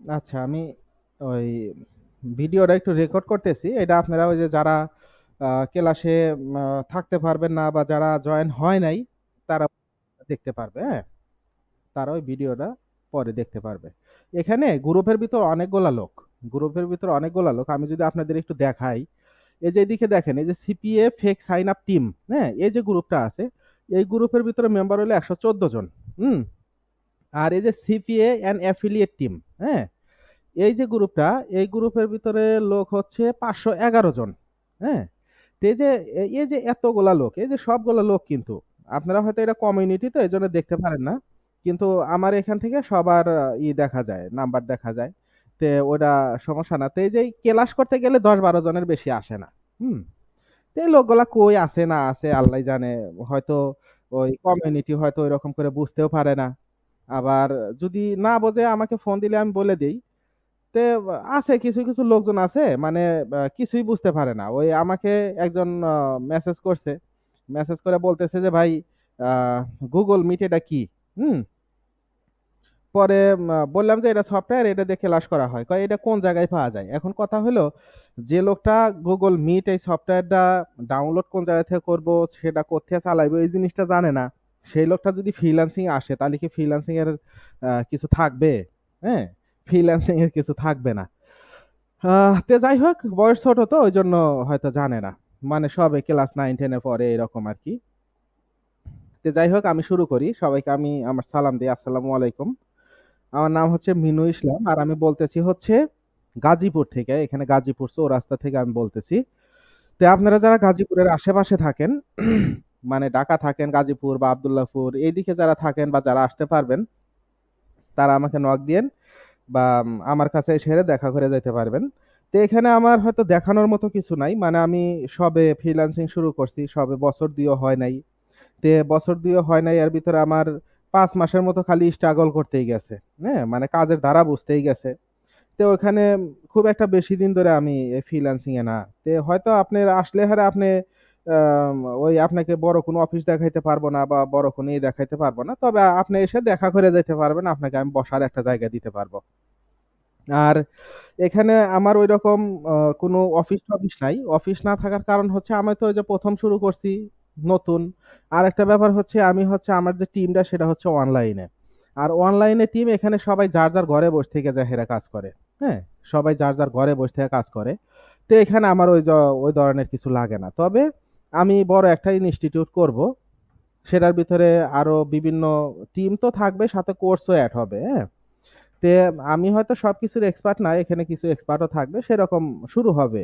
আচ্ছা, আমি ওই ভিডিওটা একটু রেকর্ড করতেছি। এটা আপনারা ওই যে যারা ক্লাসে থাকতে পারবেন না বা যারা জয়েন হয় নাই তারা দেখতে পারবে, হ্যাঁ? তারা ওই ভিডিওটা পরে দেখতে পারবে। এখানে গ্রুপের ভিতর অনেকগুলা লোক। গ্রুপের ভিতর অনেকগুলা লোক। আমি যদি আপনাদের একটু দেখাই, এই যে এদিকে দেখেন, এই যে CPA fake sign up team, হ্যাঁ? এই যে গ্রুপটা আছে, এই গ্রুপের ভিতরে মেম্বার হলো 114 জন। হুম? আর এই যে সিপিএ অ্যান্ড অ্যাফিলিয়েট টিম, হ্যাঁ? এই যে গ্রুপটা, এই গ্রুপের ভিতরে লোক হচ্ছে 511 জন। হ্যাঁ? তো এই যে এতগুলা লোক, এই যে সবগুলা লোক কিন্তু আপনারা হয়তো এটা কমিউনিটি তো এজন্য দেখতে পারেন না। কিন্তু আমার এখান থেকে সবার দেখা যায়, নাম্বার দেখা যায়। তে ওটা সমস্যা না। তো এই যে ক্লাস করতে গেলে 10-12 জনের বেশি আসে না। হুম? তো এই লোকগুলা কই আছে না আছে আল্লাহই জানে। হয়তো ওই কমিউনিটি হয়তো ওইরকম করে বুঝতেও পারে না। আবার যদি না বোঝে আমাকে ফোন দিলে আমি বলে দেই। তে আছে কিছু লোকজন আছে মানে কিছুই বুঝতে পারে না। ওই আমাকে একজন মেসেজ করছে। মেসেজ করে বলতেছে যে, "ভাই আ Google Meet এটা কি?" হুম? পরে বললাম যে, "এটা সফটওয়্যার, এটা দিয়ে ক্লাস করা হয়।" কয়, "এটা কোন জায়গায় পাওয়া যায়?" এখন কথা হলো যে লোকটা Google Meet এই সফটওয়্যারটা ডাউনলোড কোন জায়গা থেকে করব, সেটা কোত্থেকে চালাইবো এই জিনিসটা জানে না। সেই লোকটা যদি ফ্রিল্যান্সিং এ আসে তাহলে কি ফ্রিল্যান্সিং এর কিছু থাকবে? হ্যাঁ? ফ্রিল্যান্সিং এর কিছু থাকবে না। তে যাই হোক বয়স ছোট তো ঐজন্য হয়তো জানে না। মানে সবে ক্লাস 9-10 এ পড়ে এরকম আরকি। তে যাই হোক আমি শুরু করি। সবাইকে আমি আমার সালাম দেই। আসসালামু আলাইকুম। আমার নাম হচ্ছে মিনু ইসলাম। আর আমি বলতেছি হচ্ছে গাজীপুর থেকে। এখানে গাজীপুর চৌরাস্তা থেকে আমি বলতেছি। তো আপনারা যারা গাজীপুরের আশেপাশে থাকেন, মানে ঢাকা থাকেন, গাজীপুর বা আব্দুল্লাহপুর এইদিকে যারা থাকেন বা যারা আসতে পারবেন, তারা আমাকে নক দিয়েন। বা আমার কাছে এসে দেখা করে যাইতে পারবেন। তো এখানে আমার হয়তো দেখানোর মতো কিছু নাই। মানে আমি সবে ফ্রিল্যান্সিং শুরু করছি। সবে বছর ২ ও হয় নাই। বছর ২ ও হয় নাই এর ভিতরে আমার ৫ মাসের মতো খালি স্ট্রাগল করতেই গেছে। হ্যাঁ? মানে কাজের ধারা বুঝতেই গেছে। তো ওখানে খুব একটা বেশি দিন ধরে আমি এই ফ্রিল্যান্সিং এ না। হয়তো আপনার আসলে হারে আপনি আম ওই আপনাকে বড় কোনো অফিস দেখাইতে পারবো না বা বড় কোনো দেখাইতে পারবো না। তবে আপনি এসে দেখা করে যাইতে পারবেন। আপনাকে আমি বসার একটা জায়গা দিতে পারবো। আর এখানে আমার ঐরকম আ কোনো অফিস-টফিস নাই। অফিস না থাকার কারণ হচ্ছে আমি তো ওই যে ১ম শুরু করছি, নতুন। আরেকটা ব্যাপার হচ্ছে আমি হচ্ছে আমার যে টিমটা সেটা হচ্ছে অনলাইনে। আর অনলাইনে টিম এখানে সবাই যার ঘরে বসে থেকে হেরা কাজ করে। হ্যাঁ? সবাই যার ঘরে বসে থেকে কাজ করে। তো এখানে আমার ওই ধরনের কিছু লাগে না। তবে আমি বড় একটা ইনস্টিটিউট করব। সেটার ভিতরে আরো বিভিন্ন টিম তো থাকবে, সাথে কোর্সও এড হবে। হ্যাঁ? তে আমি হয়তো সবকিছুর এক্সপার্ট না। এখানে কিছু এক্সপার্টও থাকবে। সেরকম শুরু হবে।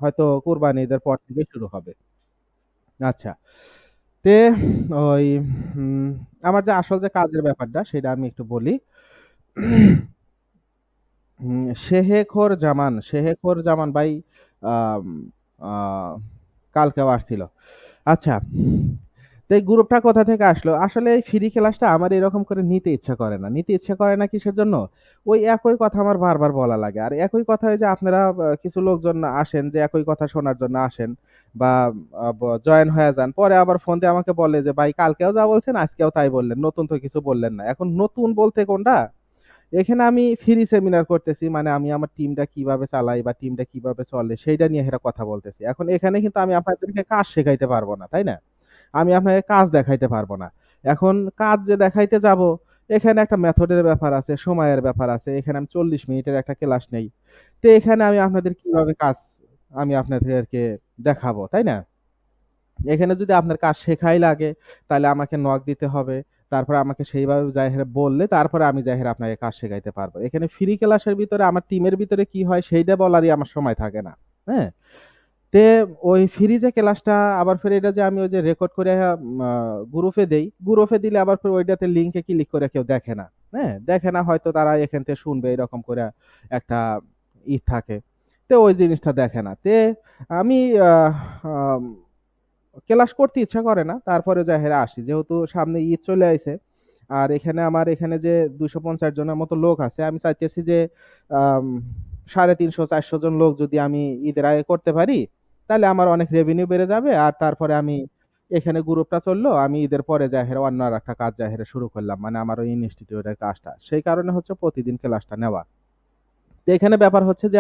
হয়তো কুরবানি ঈদের পর থেকেই শুরু হবে। আচ্ছা। তে ওই উম আমার যে আসল যে কাজের ব্যাপারটা সেটা আমি একটু বলি। শেহেখর জামান ভাই আম আ কালকেও আসছিল। আচ্ছা। তো এই গ্রুপটা কোথা থেকে আসলো? আসলে এই ফ্রি ক্লাসটা আমার এরকম করে নিতে ইচ্ছা করে না। নিতে ইচ্ছা করে না কিসের জন্য? ওই একই কথা আমার বারবার বলা লাগে। আর একই কথা ওই যে আপনারা কিছু লোকজন আসেন যে একই কথা শোনার জন্য আসেন বা জয়েন হয়ে যান। পরে আবার ফোন দিয়ে আমাকে বলে যে, "ভাই কালকেও যা বলছেন আজকেও তাই বললেন। নতুন তো কিছু বললেন না।" এখন নতুন বলতে কোনটা? এখানে আমি ফ্রি সেমিনার করতেছি। মানে আমি আমার টিমটা কিভাবে চালাই বা টিমটা কিভাবে চলে সেইটা নিয়ে হেরা কথা বলতেছি। এখন এখানে কিন্তু আমি আপনাদেরকে কাজ শেখাইতে পারব না, তাই না? আমি আপনাকে কাজ দেখাইতে পারব না। এখন কাজ যে দেখাইতে যাব, এখানে একটা মেথডের ব্যাপার আছে, সময়ের ব্যাপার আছে। এখানে আমি ৪০ মিনিটের একটা ক্লাস নেই। তো এখানে আমি আপনাদের কিভাবে কাজ আমি আপনাদেরকে দেখাবো, তাই না? এখানে যদি আপনার কাজ শেখাই লাগে, তাহলে আমাকে নক দিতে হবে। তারপরে আমাকে সেইভাবে বললে তারপরে আমি আপনাকে কাজ শেখাইতে পারবো। এখানে ফ্রি ক্লাসের ভিতরে আমার টিমের ভিতরে কি হয় সেইটা বলারই আমার সময় থাকে না। হ্যাঁ? তে ওই ফ্রি যে ক্লাসটা আবার ফের এটা যে আমি ওই যে রেকর্ড করে মা গ্রুপে দেই। গ্রুপে দিলে আবার ফের ওইটাতে লিংকে ক্লিক করে কেউ দেখে না। হ্যাঁ? দেখে না হয়তো তারা এখান থেকে শুনবে এরকম করে একটা থাকে। ওই জিনিসটা দেখে না। আমি আহ আম ক্লাস করতে ইচ্ছা করে না। তারপরে যাই আসি। যেহেতু সামনে ঈদ চলে আইছে। আর এখানে যে ২৫০ জনের মতো লোক আছে, আমি চাইতেছি যে আম ৩৫০-৪০০ জন লোক যদি আমি ঈদের আগে করতে পারি, তাহলে আমার অনেক রেভিনিউ বেড়ে যাবে। আর তারপরে আমি এখানে গ্রুপটা চললো। আমি ঈদের পরে অন্য আরেকটা কাজ শুরু করলাম। মানে আমার ওই ইনস্টিটিউটের কাজটা। সেই কারণে হচ্ছে প্রতিদিন ক্লাসটা নেওয়া। তো এখানে ব্যাপার হচ্ছে যে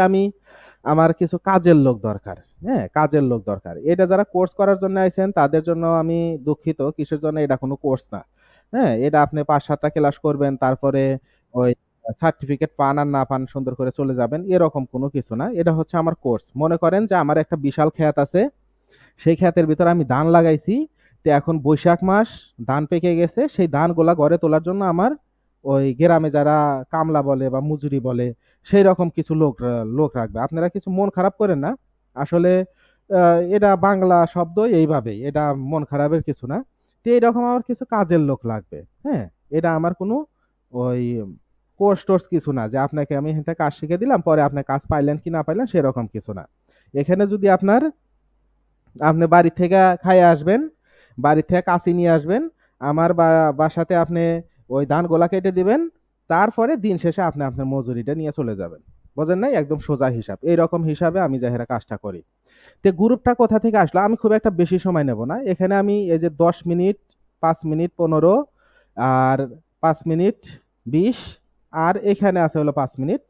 আমার কিছু কাজের লোক দরকার। হ্যাঁ? কাজের লোক দরকার। এটা যারা কোর্স করার জন্য আইছেন তাদের জন্য আমি দুঃখিত। কিসের জন্য? এটা কোনো কোর্স না। হ্যাঁ? এটা আপনি ৫-৭ টা ক্লাস করবেন, তারপরে ওই সার্টিফিকেট পান আর না পান সুন্দর করে চলে যাবেন। এরকম কোনো কিছু না। এটা হচ্ছে আমার কোর্স। মনে করেন যে আমার একটা বিশাল ক্ষেত আছে। সেই ক্ষেতের ভিতরে আমি ধান লাগাইছি। তো এখন বৈশাখ মাস, ধান পেকে গেছে। সেই ধানগুলা ঘরে তোলার জন্য আমার ওই গ্রামে যারা কামলা বলে বা মজুরি বলে, সেইরকম কিছু লোক রাখবে। আপনারা কিছু মন খারাপ কইরেন না। আসলে এটা বাংলা শব্দ এইভাবেই। এটা মন খারাপের কিছু না। তো এইরকম আমার কিছু কাজের লোক লাগবে। হ্যাঁ? এটা আমার কোনো ওই কোর্স-টোর্স কিছু না যে আপনাকে আমি এখান থেকে কাজ শিখে দিলাম, পরে আপনি কাজ পাইলেন কি না পাইলেন সেরকম কিছু না। এখানে যদি আপনি বাড়ি থেকে খাইয়া আসবেন, বাড়ি থেকে কাঁচি নিয়ে আসবেন। আমার বাসাতে আপনি ওই ধানগুলা কেটে দিবেন। তারপরে দিন শেষে আপনি আপনার মজুরিটা নিয়ে চলে যাবেন। বোঝেন নাই? একদম সোজা হিসাব। এইরকম হিসাবে আমি যাইরা কাজটা করি। তো গ্রুপটা কোথা থেকে আসলো? আমি খুব একটা বেশি সময় নেব না। এখানে আমি এই যে ১০ মিনিট, ৫ মিনিট ১৫ আর ৫ মিনিট ২০ আর এখানে আছে হলো ৫ মিনিট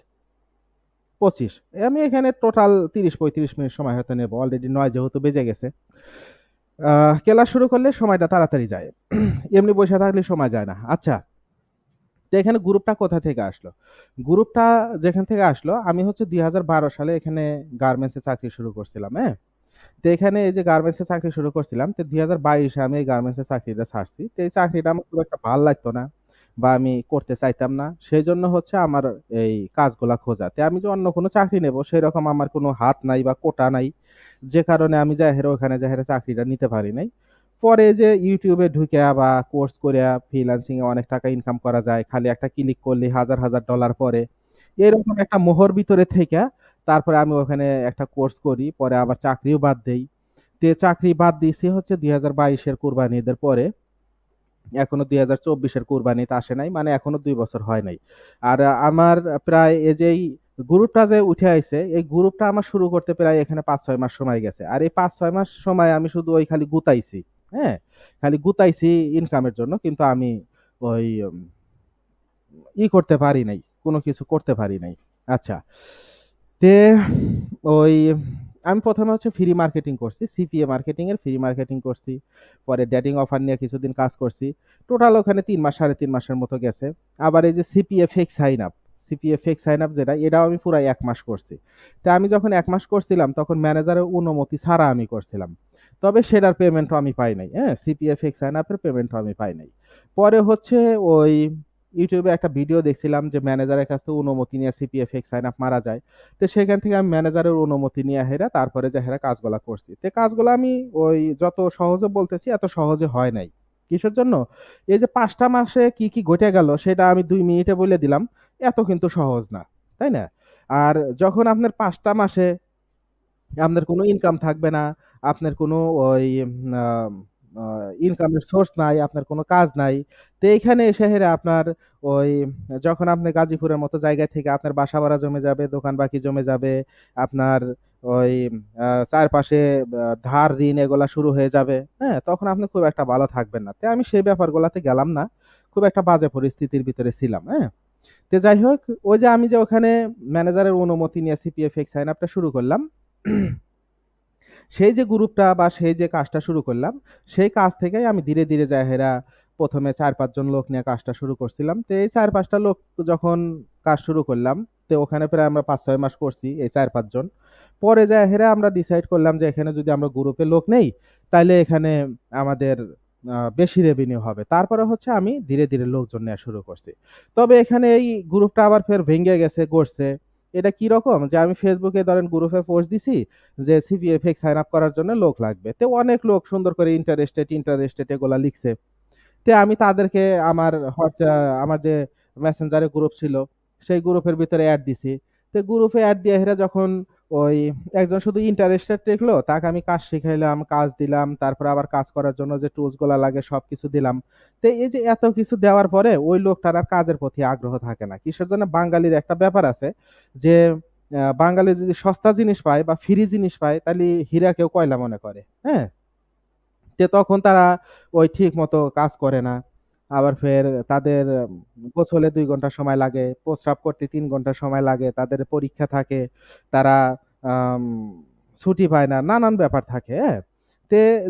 ২৫। আমি এখানে টোটাল ৩০-৩৫ মিনিট সময় হয়তো নেব। অলরেডি ৯ যেহেতু বেজে গেছে। ক্লাস শুরু করলে সময়টা তাড়াতাড়ি যায়। এমনি বইসা থাকলে সময় যায় না। আচ্ছা, তো এখানে গ্রুপটা কোথা থেকে আসলো? গ্রুপটা যেখান থেকে আসলো, আমি হচ্ছে ২০১২ সালে এখানে গার্মেন্টস এ চাকরি শুরু করছিলাম, হ্যাঁ? তো এখানে এই যে গার্মেন্টস এ চাকরি শুরু করছিলাম, তো ২০২২ এ আমি এই গার্মেন্টস এর চাকরিটা ছাড়ছি। তো এই চাকরিটা আমার খুব একটা ভাল লাগতো না বা আমি করতে চাইতাম না। সেজন্য হচ্ছে আমার এই কাজগুলা খোঁজা। তো আমি যে অন্য কোনো চাকরি নেব সেরকম আমার কোনো হাত নাই বা কোটা নাই। যে কারণে আমি ওখানে যাই হেরে চাকরিটা নিতে পারি নাই। পরে যে YouTube এ ঢুইকা বা কোর্স কইরা ফ্রিল্যান্সিং এ অনেক টাকা ইনকাম করা যায়। খালি একটা ক্লিক করলেই হাজার ডলার পড়ে। এরকম একটা মোহর ভিতরে থেইকা তারপরে আমি ওখানে একটা কোর্স করি। পরে আবার চাকরিও বাদ দেই। তে চাকরি বাদ দিছি হচ্ছে ২০২২ এর কুরবানি ঈদের পরে। এখনো ২০২৪ এর কুরবানিতে আসে নাই। মানে এখনো ২ বছর হয় নাই। আর আমার প্রায় এই যে এই গ্রুপটা যে উঠে আইছে, এই গ্রুপটা আমার শুরু করতে প্রায় এখানে ৫-৬ মাস সময় গেছে। আর এই ৫-৬ মাস সময় আমি শুধু ওই খালি গুতাইছি। হ্যাঁ? খালি গুতাইছি ইনকামের জন্য। কিন্তু আমি ওই করতে পারি নাই। কোন কিছু করতে পারি নাই। আচ্ছা। তে ওই আমি ১ম এ হচ্ছে ফ্রি মার্কেটিং করছি। সিপিএ মার্কেটিং এর ফ্রি মার্কেটিং করছি। পরে ডেটিং অফার নিয়ে কিছুদিন কাজ করছি। টোটাল ওখানে ৩ মাস ৩.৫ মাসের মতো গেছে। আবার এই যে CPA fake sign up, CPA fake sign up যেটা এটাও আমি পুরাই ১ মাস করছি। তো আমি যখন ১ মাস করছিলাম তখন ম্যানেজারের অনুমতি ছাড়া আমি করছিলাম। তবে সেটার পেমেন্টও আমি পাই নাই। হ্যাঁ? সিপিএ ফেক সাইন আপ এর পেমেন্টও আমি পাই নাই। পরে হচ্ছে ওই YouTube এ একটা ভিডিও দেখছিলাম যে ম্যানেজারের কাছ থেকে অনুমতি নিয়ে সিপিএ ফেক সাইন আপ মারা যায়। তো সেখান থেকে আমি ম্যানেজারের অনুমতি নিয়ে হেরা তারপরে যে হেরা কাজগুলা করছি। তো কাজগুলা আমি ওই যত সহজে বলতেছি এত সহজে হয় নাই। কিসের জন্য? এই যে ৫ টা মাসে কি ঘটে গেল সেটা আমি ২ মিনিটে বলে দিলাম। এত কিন্তু সহজ না। তাই না? আর যখন আপনার ৫ টা মাসে আপনার কোনো ইনকাম থাকবে না। আপনার কোনো ওই আ আ ইনকামের সোর্স নাই, আপনার কোনো কাজ নাই। তো এইখানে এসে হেরে আপনার ওই যখন আপনি গাজীপুরের মতো জায়গা থেকে আপনার বাসা ভাড়া জমে যাবে, দোকান-বাকি জমে যাবে, আপনার ওই চারপাশে ধার ঋণ এগুলা শুরু হয়ে যাবে, হ্যাঁ? তখন আপনি খুব একটা ভালো থাকবেন না। তো আমি সেই ব্যাপারগুলাতে গেলাম না। খুব একটা বাজে পরিস্থিতির ভিতরে ছিলাম, হ্যাঁ? তো যাই হোক, ওই যে আমি যে ওখানে ম্যানেজারের অনুমতি নিয়ে সিপিএফ সাইন আপটা শুরু করলাম। সেই যে গ্রুপটা বা সেই যে কাজটা শুরু করলাম, সেই কাজ থেকেই আমি ধীরে যাইয়া ১ম এ ৪-৫ জন লোক নিয়ে কাজটা শুরু করছিলাম। তো এই ৪-৫ টা লোক যখন কাজ শুরু করলাম, তো ওখানে প্রায় আমরা ৫-৬ মাস করছি এই ৪-৫ জন। পরে যাইয়া আমরা ডিসাইড করলাম যে এখানে যদি আমরা গ্রুপে লোক নেই, তাইলে এখানে আমাদের বেশি রেভিনিউ হবে। তারপরে হচ্ছে আমি ধীরে লোকজন নেয়া শুরু করছি। তবে এখানে এই গ্রুপটা আবার ফের ভেঙে গেছে, গড়ছে। এটা কিরকম? যে আমি Facebook এ ধরেন গ্রুপে পোস্ট দিছি যে সিপিএফএক্স সাইন আপ করার জন্য লোক লাগবে। তো অনেক লোক সুন্দর করে ইন্টারেস্টেড এগুলা লিখছে। তে আমি তাদেরকে আমার যে মেসেঞ্জারে গ্রুপ ছিল, সেই গ্রুপের ভিতরে এড দিছি। তো গ্রুপে এড দিয়ে হেরা যখন ওই একজন শুধু ইন্টারেস্টেড লিখলো, তাকে আমি কাজ শিখাইলাম, কাজ দিলাম। তারপরে আবার কাজ করার জন্য যে টুলস গুলা লাগে সবকিছু দিলাম। তো এই যে এত কিছু দেওয়ার পরে ওই লোকটার আর কাজের প্রতি আগ্রহ থাকে না। কিসের জন্য? বাঙালির একটা ব্যাপার আছে যে বাঙালি যদি সস্তা জিনিস পায় বা ফ্রি জিনিস পায় তাহলে হীরাকেও কয়লা মনে করে। হ্যাঁ? তখন তারা ওই ঠিক মতো কাজ করে না। আবার ফের তাদের গোসলে ২ ঘন্টা সময় লাগে, প্রস্রাব করতে ৩ ঘন্টা সময় লাগে, তাদের পরীক্ষা থাকে, তারা আম ছুটি পায় না, নানান ব্যাপার থাকে, হ্যাঁ?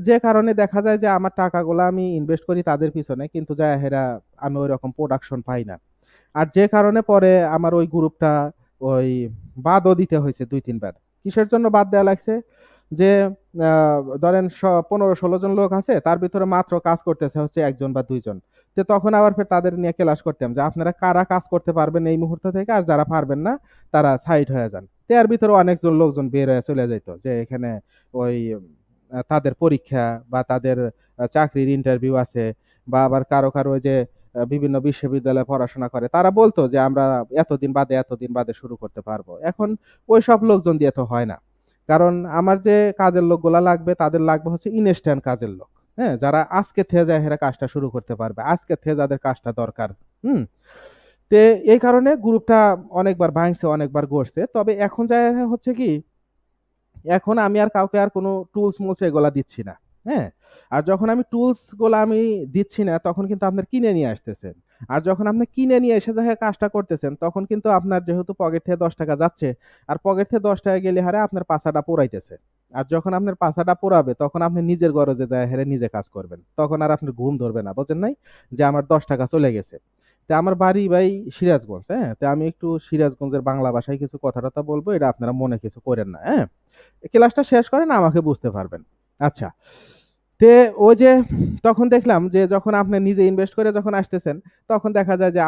যে কারণে দেখা যায় যে আমার টাকাগুলা আমি ইনভেস্ট করি তাদের পিছনে কিন্তু যায়া হেরা আমি ঐরকম প্রোডাকশন পাই না। আর যে কারণে পরে আমার ওই গ্রুপটা ওই বাদও দিতে হইছে ২-৩ বার। কিসের জন্য বাদ দেয়া লাগছে? যে আ ধরেন ১৫-১৬ জন লোক আছে, তার ভিতরে মাত্র কাজ করতেছে হচ্ছে ১ জন বা ২ জন। তখন আবার ফের তাদের নিয়ে ক্লাস করতাম যে, "আপনারা কারা কাজ করতে পারবেন এই মুহূর্ত থেকে আর যারা পারবেন না তারা সাইড হয়ে যান।" এর ভিতরে অনেকজন লোকজন বের হয়ে চলে যাইত। যে এখানে ওই তাদের পরীক্ষা বা তাদের চাকরির ইন্টারভিউ আছে বা আবার কারো ওই যে বিভিন্ন বিশ্ববিদ্যালয়ে পড়াশোনা করে। তারা বলত যে, "আমরা এতদিন বাদে শুরু করতে পারবো।" এখন ওইসব লোকজন দিয়ে তো হয় না। কারণ আমার যে কাজের লোকগুলা লাগবে, তাদের লাগবে হচ্ছে ইনস্ট্যান্ট কাজের লোক। হ্যাঁ? যারা আজকে থেকে যায়া হেরা কাজটা শুরু করতে পারবে। আজকে থেকে যাদের কাজটা দরকার। হুম? তে এই কারণে গ্রুপটা অনেকবার ভাঙছে, অনেকবার গড়ছে। তবে এখন যায়া হচ্ছে কি এখন আমি আর কাউকে আর কোনো টুলস-মুলস এগুলা দিচ্ছি না। হ্যাঁ? আর যখন আমি টুলস গুলা আমি দিচ্ছি না, তখন কিন্তু আপনার কিনে নিয়ে আসতেছেন। আর যখন আপনি কিনে নিয়ে এসে যখন কাজটা করতেছেন, তখন কিন্তু আপনার যেহেতু পকেট থেকে ৳১০ যাচ্ছে, আর পকেট থেকে ৳১০ গেলে হারে আপনার পাছাটা পোড়াইতেছে। আর যখন আপনার পাছাটা পোড়াবে, তখন আপনি নিজের গরজে যায়া হেরে নিজে কাজ করবেন। তখন আর আপনার ঘুম ধরবে না। বোঝেন নাই? যে আমার ৳১০ চলে গেছে। আমার বাড়ি ভাই সিরাজগঞ্জ, হ্যাঁ? আমি একটু সিরাজগঞ্জের বাংলা ভাষায় কিছু কথা-টথা বলবো, এটা আপনারা মনে কিছু কইরেন না, হ্যাঁ? ক্লাসটা শেষ করেন আমাকে বুঝতে পারবেন। আচ্ছা। তে ওই যে তখন দেখলাম যে যখন আপনি নিজে ইনভেস্ট করে যখন আসতেছেন, তখন দেখা যায় যে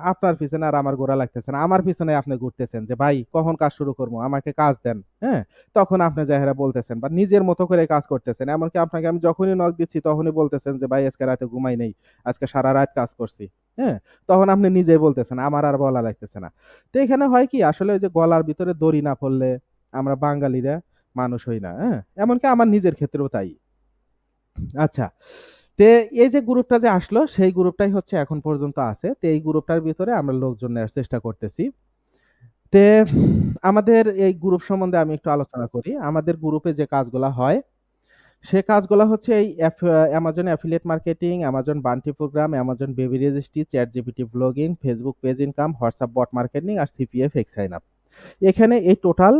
আপনার পিছনে আর আমার ঘোরা লাগতেছে না। আমার পিছনে আপনি ঘুরতেছেন যে, "ভাই কখন কাজ শুরু করব? আমাকে কাজ দেন।" হ্যাঁ? তখন আপনি যাইয়া বলতেছেন বা নিজের মতো করে কাজ করতেছেন। এমনকি আপনাকে আমি যখনই নক দিচ্ছি তখনই বলতেছেন যে, "ভাই আজকে রাতে ঘুমাই নাই। আজকে সারারাত কাজ করছি।" হ্যাঁ? তখন আপনি নিজেই বলতেছেন। আমার আর বলা লাগতেছে না। এখানে হয় কি আসলে ওই যে গলার ভিতরে দড়ি না পড়লে আমরা বাঙালিরা মানুষ হই না। হ্যাঁ? এমনকি আমার নিজের ক্ষেত্রেও তাই। আচ্ছা। তে এই যে গ্রুপটা যে আসলো, সেই গ্রুপটাই হচ্ছে এখন পর্যন্ত আছে। এই গ্রুপটার ভিতরে আমরা লোকজন নেয়ার চেষ্টা করতেছি। তে আমাদের এই গ্রুপ সম্বন্ধে আমি একটু আলোচনা করি। আমাদের গ্রুপে যে কাজগুলা হয়, সে কাজগুলা হচ্ছে এই Amazon Affiliate Marketing, Amazon Bounty Program, Amazon Baby Registry, ChatGPT Blogging, Facebook Page Income, WhatsApp Bot Marketing আর CPA Fake Sign Up। এখানে এই টোটাল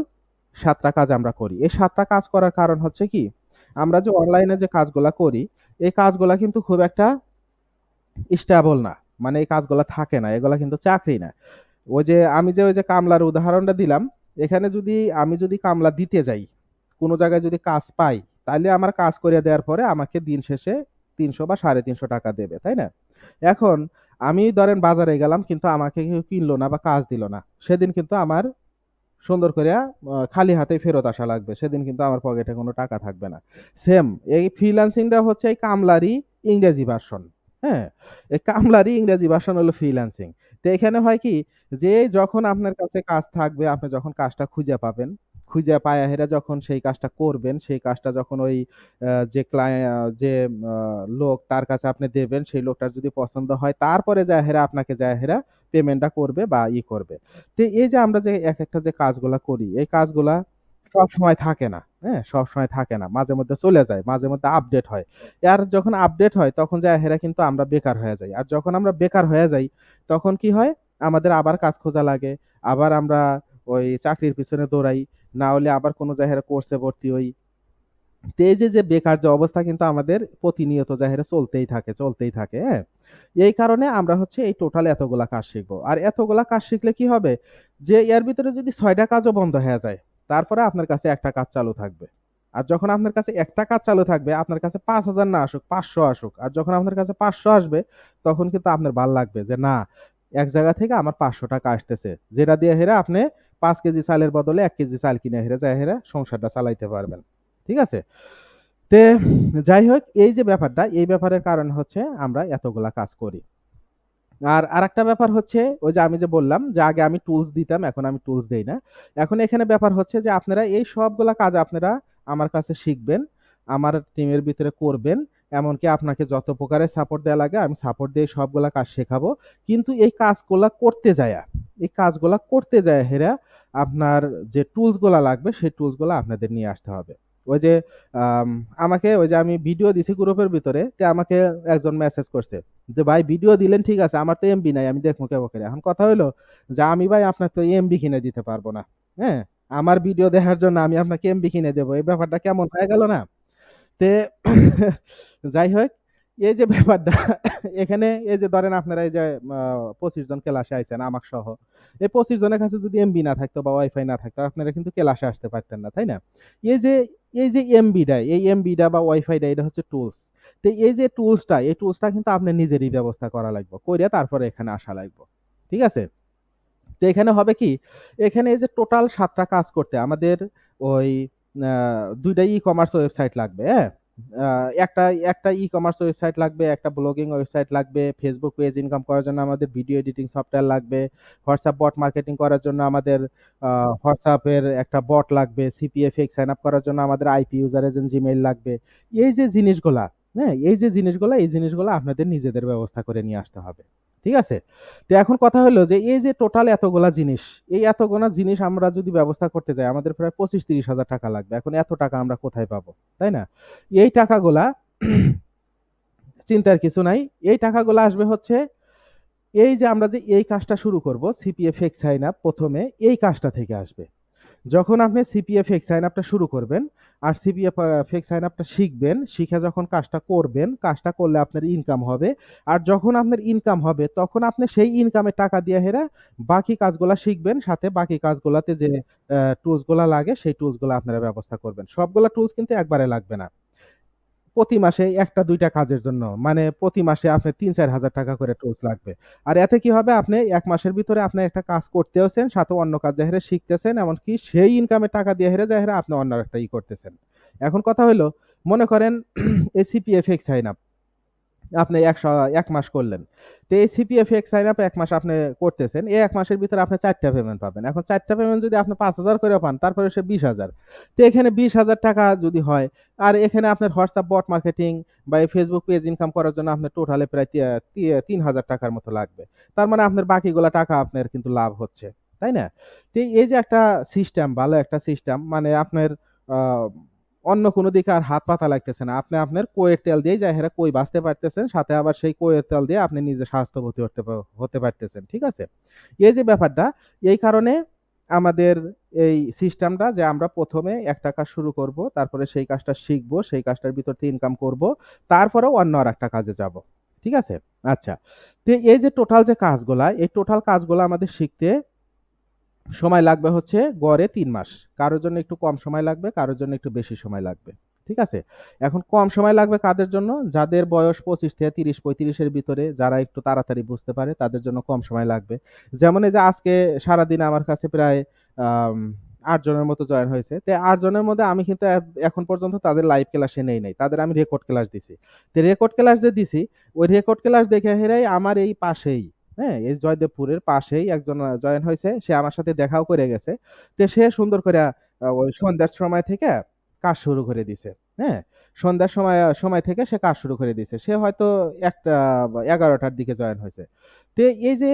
৭ টা কাজ আমরা করি। এই ৭ টা কাজ করার কারণ হচ্ছে কি, আমরা যে অনলাইনে যে কাজগুলা করি, এই কাজগুলা কিন্তু খুব একটা স্টেবল না। মানে এই কাজগুলা থাকে না। এগুলা কিন্তু চাকরি না। ওই যে কামলার উদাহরণটা দিলাম, এখানে আমি যদি কামলা দিতে যাই, কোন জায়গায় যদি কাজ পাই, তাইলে আমার কাজ কইরা দেওয়ার পরে আমাকে দিন শেষে ৩০০ বা ৳৩৫০ দেবে, তাই না? এখন আমি ধরেন বাজারে গেলাম কিন্তু আমাকে কেউ কিনলো না বা কাজ দিল না। সেদিন কিন্তু আমার সুন্দর কইরা খালি হাতেই ফেরত আসা লাগবে। সেদিন কিন্তু আমার পকেটে কোনো টাকা থাকবে না। সেম এই ফ্রিল্যান্সিংটা হচ্ছে এই কামলারই ইংরেজি ভার্সন। হ্যাঁ? এই কামলারই ইংরেজি ভার্সন হলো ফ্রিল্যান্সিং। এখানে হয় কি যে যখন আপনার কাছে কাজ থাকবে, আপনি যখন কাজটা খুঁজে পাবেন, খুঁজে পায়া হেরা যখন সেই কাজটা করবেন, সেই কাজটা যখন ওই যে যে আ লোক তার কাছে আপনি দেবেন, সেই লোকটার যদি পছন্দ হয়, তারপরে যায়া হেরা আপনাকে যায়া হেরা পেমেন্টটা করবে বা করবে। এই যে আমরা যে একেকটা যে কাজগুলা করি, এই কাজগুলা সবসময় থাকে না। হ্যাঁ? সবসময় থাকে না। মাঝে মধ্যে চলে যায়। মাঝে মধ্যে আপডেট হয়। আর যখন আপডেট হয় তখন যায়া হেরা কিন্তু আমরা বেকার হয়ে যাই। আর যখন আমরা বেকার হয়ে যাই তখন কি হয়? আমাদের আবার কাজ খোঁজা লাগে। আবার আমরা ওই চাকরির পিছনে দৌড়াই। না হলে আবার কোন জায়গায় কোর্সে ভর্তি হই। এই যে বেকার যে অবস্থা কিন্তু আমাদের প্রতিনিয়ত যাহিরে চলতেই থাকে, হ্যাঁ? এই কারণে আমরা হচ্ছে এই টোটাল এতগুলা কাজ শিখবো। আর এতগুলা কাজ শিখলে কি হবে? যে এর ভিতরে যদি ৬ টা কাজও বন্ধ হয়ে যায়, তারপরে আপনার কাছে একটা কাজ চালু থাকবে। আর যখন আপনার কাছে একটা কাজ চালু থাকবে, আপনার কাছে ৫,০০০ না আসুক, ৫০০ আসুক। আর যখন আপনার কাছে ৫০০ আসবে, তখন কিন্তু আপনার ভাল লাগবে যে না, এক জায়গা থেকে আমার ৳৫০০ আসতেছে। যেটা দিয়ে হেরা আপনি ৫ কেজি চালের বদলে ১ কেজি চাল কিনে হেরা সংসারটা চালাইতে পারবেন। ঠিক আছে? তে যাই হোক এই যে ব্যাপারটা, এই ব্যাপারের কারণ হচ্ছে আমরা এতগুলা কাজ করি। আর আরেকটা ব্যাপার হচ্ছে ওই যে আমি যে বললাম যে আগে আমি টুলস দিতাম, এখন আমি টুলস দেই না। এখন এখানে ব্যাপার হচ্ছে যে আপনারা এই সবগুলা কাজ আপনারা আমার কাছে শিখবেন, আমার টিমের ভিতরে করবেন। এমনকি আপনাকে যত প্রকারের সাপোর্ট দেয়া লাগে আমি সাপোর্ট দিয়ে সবগুলা কাজ শেখাবো। কিন্তু এই কাজগুলা করতে যায়া হেরা আপনার যে টুলস গুলা লাগবে সেই টুলস গুলা আপনাদের নিয়ে আসতে হবে। ওই যে আম আমাকে ওই যে আমি ভিডিও দিছি গ্রুপের ভিতরে, আমাকে একজন মেসেজ করছে যে, "ভাই ভিডিও দিলেন ঠিক আছে, আমার তো এমবি নাই, আমি দেখবো কেমন করে?" এখন কথা হইলো যে, "আমি ভাই আপনার তো এমবি কিনে দিতে পারব না। হ্যাঁ? আমার ভিডিও দেখার জন্য আমি আপনাকে এমবি কিনে দেব। এই ব্যাপারটা কেমন হয়ে গেল না?" তে যাই হোক, এই যে ব্যাপারটা এখানে এই যে ধরেন আপনারা এই যে আ ২৫ জন ক্লাসে আইছেন আমাক সহ। এই ২৫ জনের কাছে যদি এমবি না থাকতো বা ওয়াইফাই না থাকতো আপনারা কিন্তু ক্লাসে আসতে পারতেন না, তাই না? এই যে এমবিটা, এই এমবিটা বা ওয়াইফাইটা এটা হচ্ছে টুলস। তো এই যে টুলসটা, এই টুলসটা কিন্তু আপনার নিজেরই ব্যবস্থা করা লাগবে। কইরা তারপরে এখানে আসা লাগবে। ঠিক আছে? তো এখানে হবে কি? এখানে এই যে টোটাল ৭ টা কাজ করতে আমাদের ওই আ ২ টা ই-কমার্স ওয়েবসাইট লাগবে, হ্যাঁ? আ একটা একটা ই-কমার্স ওয়েবসাইট লাগবে, একটা ব্লগিং ওয়েবসাইট লাগবে, Facebook পেজ ইনকাম করার জন্য আমাদের ভিডিও এডিটিং সফটওয়্যার লাগবে, WhatsApp বট মার্কেটিং করার জন্য আমাদের আ WhatsApp এর একটা বট লাগবে, সিপিএ ফেক সাইন আপ করার জন্য আমাদের আইপি ইউজার এজেন্ট জিমেইল লাগবে। এই যে জিনিসগুলা, হ্যাঁ? এই জিনিসগুলা আপনাদের নিজেদের ব্যবস্থা করে নিয়ে আসতে হবে। ঠিক আছে? তো এখন কথা হলো যে এই যে টোটাল এতগুলা জিনিস, এই এতগুলা জিনিস আমরা যদি ব্যবস্থা করতে যাই আমাদের প্রায় ২৫-৩০ হাজার টাকা লাগবে। এখন এত টাকা আমরা কোথায় পাবো? তাই না? এই টাকাগুলা চিন্তার কিছু নাই। এই টাকাগুলা আসবে হচ্ছে এই যে আমরা যে এই কাজটা শুরু করব সিপিএ ফেক সাইন আপ ১ম এ এই কাজটা থেকে আসবে। যখন আপনি সিপিএ ফেক সাইন আপটা শুরু করবেন আর সিপিএ ফেক সাইন আপটা শিখবেন, শিখে যখন কাজটা করবেন, কাজটা করলে আপনার ইনকাম হবে। আর যখন আপনার ইনকাম হবে তখন আপনি সেই ইনকামের টাকা দিয়ে হেরা বাকি কাজগুলা শিখবেন। সাথে বাকি কাজগুলাতে যে টুলস গুলা লাগে সেই টুলস গুলা আপনারা ব্যবস্থা করবেন। সবগুলা টুলস কিন্তু একবারে লাগবে না। প্রতি মাসে ১ টা ২ টা কাজের জন্য মানে প্রতি মাসে আপনার ৩-৪ হাজার টাকা করে টুলস লাগবে। আর এতে কি হবে আপনি ১ মাসের ভিতরে আপনি একটা কাজ করতেওছেন, সাথে অন্য কাজ যাইরা শিখতেছেন, এমনকি সেই ইনকামের টাকা দিয়ে যাইরা আপনি অন্য একটা করতেছেন। এখন কথা হইলো মনে করেন এসিপিএফএক্স সাইন আপ আপনি ১ মাস করলেন। তো এই সিপিএফএক্স সাইন আপ ১ মাস আপনি করতেছেন। এই ১ মাসের ভিতরে আপনি ৪ টা পেমেন্ট পাবেন। এখন ৪ টা পেমেন্ট যদি আপনি ৫,০০০ করে পান তারপরে সে ২০,০০০। তো এখানে ২০,০০০ টাকা যদি হয় আর এখানে আপনার WhatsApp বট মার্কেটিং বা এই Facebook পেজ ইনকাম করার জন্য আপনার টোটালে প্রায় ৩,০০০ টাকার মতো লাগবে। তার মানে আপনার বাকিগুলা টাকা আপনার কিন্তু লাভ হচ্ছে। তাই না? তো এই যে একটা সিস্টেম, ভালো একটা সিস্টেম মানে আপনার আ অন্য কোনো দিকে আর হাত পাতা লাগতেছে না। আপনি আপনার কইয়ের তেল দিয়েই যাইহেরা কই বাঁচতে পারতেছেন। সাথে আবার সেই কইয়ের তেল দিয়ে আপনি নিজে স্বাস্থ্যবতী হতে পারতেছেন। ঠিক আছে? এই যে ব্যাপারটা, এই কারণে আমাদের এই সিস্টেমটা যে আমরা ১ম এ একটা কাজ শুরু করব, তারপরে সেই কাজটা শিখব, সেই কাজটার ভিতর থেকে ইনকাম করব। তারপরেও অন্য আরেকটা কাজে যাব। ঠিক আছে? আচ্ছা। তো এই যে টোটাল যে কাজগুলা, এই টোটাল কাজগুলা আমাদের শিখতে সময় লাগবে হচ্ছে গড়ে ৩ মাস। কারো জন্য একটু কম সময় লাগবে, কারো জন্য একটু বেশি সময় লাগবে। ঠিক আছে? এখন কম সময় লাগবে কাদের জন্য? যাদের বয়স ২৫ থেকে ৩০-৩৫ এর ভিতরে, যারা একটু তাড়াতাড়ি বুঝতে পারে তাদের জন্য কম সময় লাগবে। যেমন এই যে আজকে সারাদিনে আমার কাছে প্রায় আম ৮ জনের মতো জয়েন হয়েছে। তো ৮ জনের মধ্যে আমি কিন্তু এখন পর্যন্ত তাদের লাইভ ক্লাসে নেই নাই। তাদের আমি রেকর্ড ক্লাস দিছি। তো রেকর্ড ক্লাস যে দিছি, ওই রেকর্ড ক্লাস দেখে হেরাই আমার এই পাশেই হ্যাঁ? এই জয়দেবপুরের পাশেই একজন জয়েন হইছে। সে আমার সাথে দেখাও করে গেছে। তো সে সুন্দর কইরা ওই সন্ধ্যার সময় থেকে কাজ শুরু করে দিছে। হ্যাঁ? সন্ধ্যার সময় থেকে সে কাজ শুরু করে দিছে। সে হয়তো ১টা বা ১১টার দিকে জয়েন হইছে। তো এই যে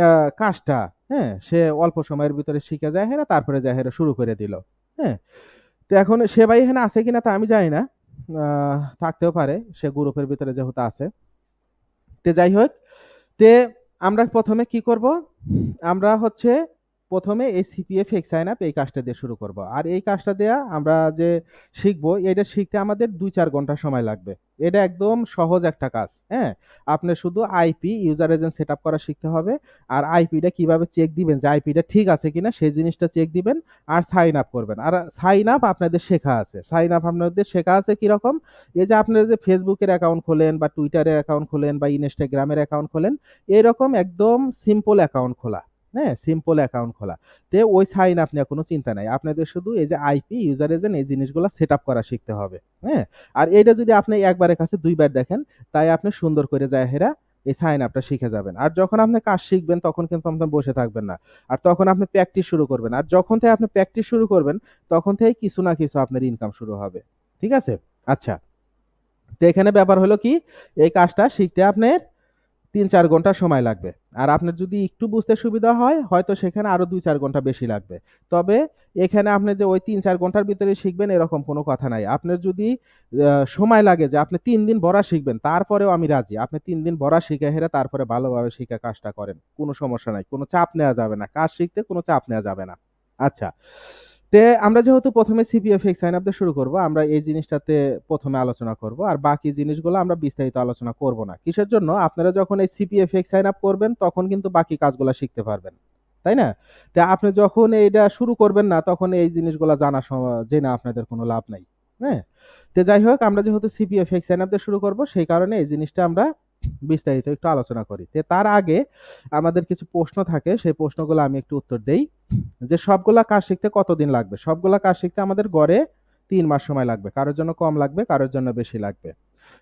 আ কাজটা, হ্যাঁ? সে অল্প সময়ের ভিতরে শিখে যায় হেরা তারপরে যাই হেরা শুরু করে দিল। হ্যাঁ? তো এখন সে ভাই এখানে আছে কিনা তা আমি জানি না। আ থাকতেও পারে। সে গ্রুপের ভিতরে যেহেতু আছে। তো যাই হোক তে আমরা ১ম এ কি করব? আমরা হচ্ছে ১ম এ এই সিপিএ ফেক সাইন আপ এই কাজটা দিয়ে শুরু করব। আর এই কাজটা দেয়া আমরা যে শিখব, এটা শিখতে আমাদের ২-৪ ঘন্টা সময় লাগবে। এটা একদম সহজ একটা কাজ, হ্যাঁ? আপনি শুধু আইপি ইউজার এজেন্ট সেটআপ করা শিখতে হবে। আর আইপিটা কিভাবে চেক দিবেন যে আইপিটা ঠিক আছে কিনা সেই জিনিসটা চেক দিবেন। আর সাইন আপ করবেন। আর সাইন আপ আপনাদের শেখা আছে। সাইন আপ আপনাদের শেখা আছে কিরকম? এই যে আপনারা যে Facebook এর অ্যাকাউন্ট খোলেন বা Twitter এর অ্যাকাউন্ট খোলেন বা Instagram এর অ্যাকাউন্ট খোলেন, এরকম একদম সিম্পল অ্যাকাউন্ট খোলা। হ্যাঁ? সিম্পল অ্যাকাউন্ট খোলা। ওই সাইন আপ নিয়ে কোনো চিন্তা নাই। আপনাদের শুধু এই যে আইপি, ইউজার এজেন্ট এই জিনিসগুলা সেটআপ করা শিখতে হবে। হ্যাঁ? আর এইটা যদি আপনি একবারের কাছে ২ বার দেখেন, তাই আপনি সুন্দর করে যায়া হেরা এই সাইন আপটা শিখে যাবেন। আর যখন আপনি কাজ শিখবেন তখন কিন্তু আপনি বসে থাকবেন না। আর তখন আপনি প্র্যাকটিস শুরু করবেন। আর যখন থেকে আপনি প্র্যাকটিস শুরু করবেন, তখন থেকেই কিছু না কিছু আপনার ইনকাম শুরু হবে। ঠিক আছে? আচ্ছা। তো এখানে ব্যাপার হলো কি, এই কাজটা শিখতে আপনার ৩-৪ ঘন্টা সময় লাগবে। আর আপনার যদি একটু বুঝতে সুবিধা হয়, হয়তো সেখানে আরো ২-৪ ঘন্টা বেশি লাগবে। তবে এখানে আপনি যে ওই ৩-৪ ঘন্টার ভিতরে শিখবেন এরকম কোনো কথা নাই। আপনার যদি সময় লাগে যে আপনি ৩ দিন ভরা শিখবেন, তারপরেও আমি রাজি। আপনি ৩ দিন ভরা শিখে হেরে তারপরে ভালোভাবে শিখে কাজটা করেন। কোনো সমস্যা নাই। কোনো চাপ নেয়া যাবে না। কাজ শিখতে কোনো চাপ নেয়া যাবে না। আচ্ছা। আমরা যেহেতু ১ম এ সিপিএফএক্স সাইন আপ দিয়ে শুরু করব, আমরা এই জিনিসটাতে ১ম এ আলোচনা করব। আর বাকি জিনিসগুলো আমরা বিস্তারিত আলোচনা করব না। কিসের জন্য? আপনারা যখন এই সিপিএফএক্স সাইন আপ করবেন, তখন কিন্তু বাকি কাজগুলা শিখতে পারবেন। তাই না? আপনি যখন এইটা শুরু করবেন না, তখন এই জিনিসগুলা জানা জেনে আপনাদের কোনো লাভ নাই। হ্যাঁ? যাই হোক, আমরা যেহেতু সিপিএফএক্স সাইন আপ দিয়ে শুরু করব, সেই কারণে এই জিনিসটা আমরা বিস্তারিত একটু আলোচনা করি। তার আগে আমাদের কিছু প্রশ্ন থাকে, সেই প্রশ্নগুলো আমি একটু উত্তর দেই। যে সবগুলা কাজ শিখতে কতদিন লাগবে? সবগুলা কাজ শিখতে আমাদের গড়ে ৩ মাস সময় লাগবে। কারোর জন্য কম লাগবে, কারোর জন্য বেশি লাগবে।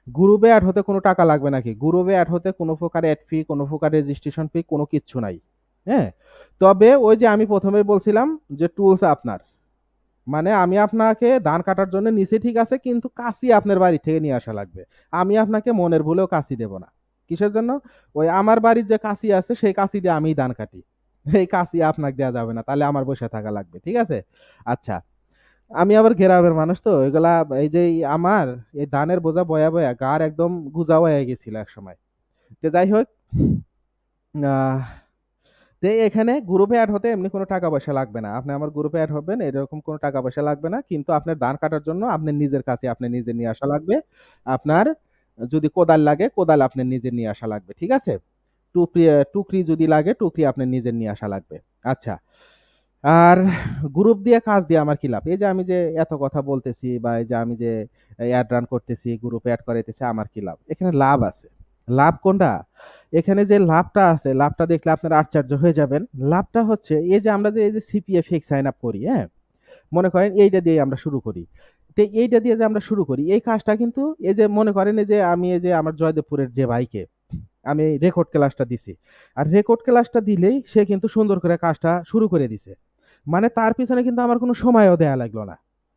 গ্রুপে এড হতে কোনো টাকা লাগবে নাকি? গ্রুপে এড হতে কোনো প্রকার এড ফি, কোনো প্রকার রেজিস্ট্রেশন ফি কোনো কিচ্ছু নাই। হ্যাঁ? তবে ওই যে আমি ১ম এই বলছিলাম যে টুলস আপনার। মানে আমি আপনাকে ধান কাটার জন্য নিছি ঠিক আছে, কিন্তু কাঁচি আপনার বাড়ি থেকে নিয়ে আসা লাগবে। আমি আপনাকে মনের ভুলেও কাঁচি দেব না। কিসের জন্য? ওই আমার বাড়ির যে কাঁচি আছে সেই কাঁচি দিয়ে আমিই ধান কাটি। এই কাঁচি আপনাকে দেয়া যাবে না। তাহলে আমার বইসা থাকা লাগবে। ঠিক আছে? আচ্ছা। আমি আবার গ্রামের মানুষ তো এগুলা এই যে আমার এই ধানের বোঝা বয়া, বয়া গাড় একদম গুজা হয়ে গেছিল একসময়। যাই হোক, আহ এখানে গ্রুপে এড হতে এমনি কোনো টাকা পয়সা লাগবে না। আপনি আমার গ্রুপে এড হবেন, এরকম কোনো টাকা পয়সা লাগবে না। কিন্তু আপনার ধান কাটার জন্য আপনার নিজের কাছে আপনি নিজে নিয়ে আসা লাগবে। আপনার যদি কোদাল লাগে, কোদাল আপনার নিজে নিয়ে আসা লাগবে। ঠিক আছে? টুকরি যদি লাগে, টুকরি আপনার নিজের নিয়ে আসা লাগবে। আচ্ছা। আর গ্রুপ দিয়ে কাজ দিয়ে আমার কি লাভ? এই যে আমি যে এত কথা বলতেছি বা এই যে আমি যে এড রান করতেছি, গ্রুপে এড করাইতেছি, আমার কি লাভ? এখানে লাভ আছে। লাভ কোনটা? এখানে যে লাভটা আছে, লাভটা দেখলে আপনারা আশ্চর্য হয়ে যাবেন। লাভটা হচ্ছে এই যে আমরা যে এই যে সিপিএফএক্স সাইন আপ করি, হ্যাঁ? মনে করেন এইটা দিয়েই আমরা শুরু করি। এইটা দিয়ে যে আমরা শুরু করি, এই কাজটা কিন্তু এই যে মনে করেন এই যে আমি এই যে আমার জয়দেবপুরের যে ভাইকে আমি রেকর্ড ক্লাসটা দিছি। আর রেকর্ড ক্লাসটা দিলেই সে কিন্তু সুন্দর করে কাজটা শুরু করে দিছে। মানে তার পিছনে কিন্তু আমার কোনো সময়ও দেয়া লাগলো না।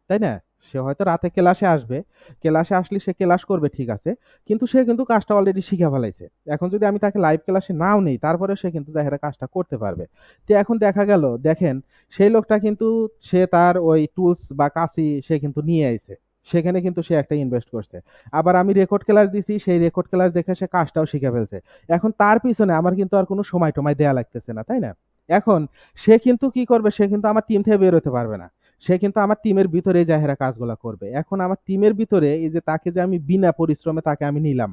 তাই না? সে হয়তো রাতে ক্লাসে আসবে। ক্লাসে আসলে সে ক্লাস করবে ঠিক আছে। কিন্তু সে কিন্তু কাজটা অলরেডি শিখে ফেলাইছে। এখন যদি আমি তাকে লাইভ ক্লাসে নাও নেই, তারপরেও সে কিন্তু যাইয়া কাজটা করতে পারবে। এখন দেখা গেল দেখেন সেই লোকটা কিন্তু সে তার ওই টুলস বা কাঁচি সে কিন্তু নিয়ে আইছে। সেখানে কিন্তু সে একটা ইনভেস্ট করছে। আবার আমি রেকর্ড ক্লাস দিছি, সেই রেকর্ড ক্লাস দেখে সে কাজটাও শিখে ফেলছে। এখন তার পিছনে আমার কিন্তু আর কোনো সময়-টময় দেয়া লাগতেছে না, তাই না? এখন সে কিন্তু কি করবে? সে কিন্তু আমার টিম থেকে বের হতে পারবে না। সে কিন্তু আমার টিমের ভিতরেই যায়া হেরা কাজগুলা করবে। এখন আমার টিমের ভিতরে এই যে তাকে যে আমি বিনা পরিশ্রমে তাকে আমি নিলাম।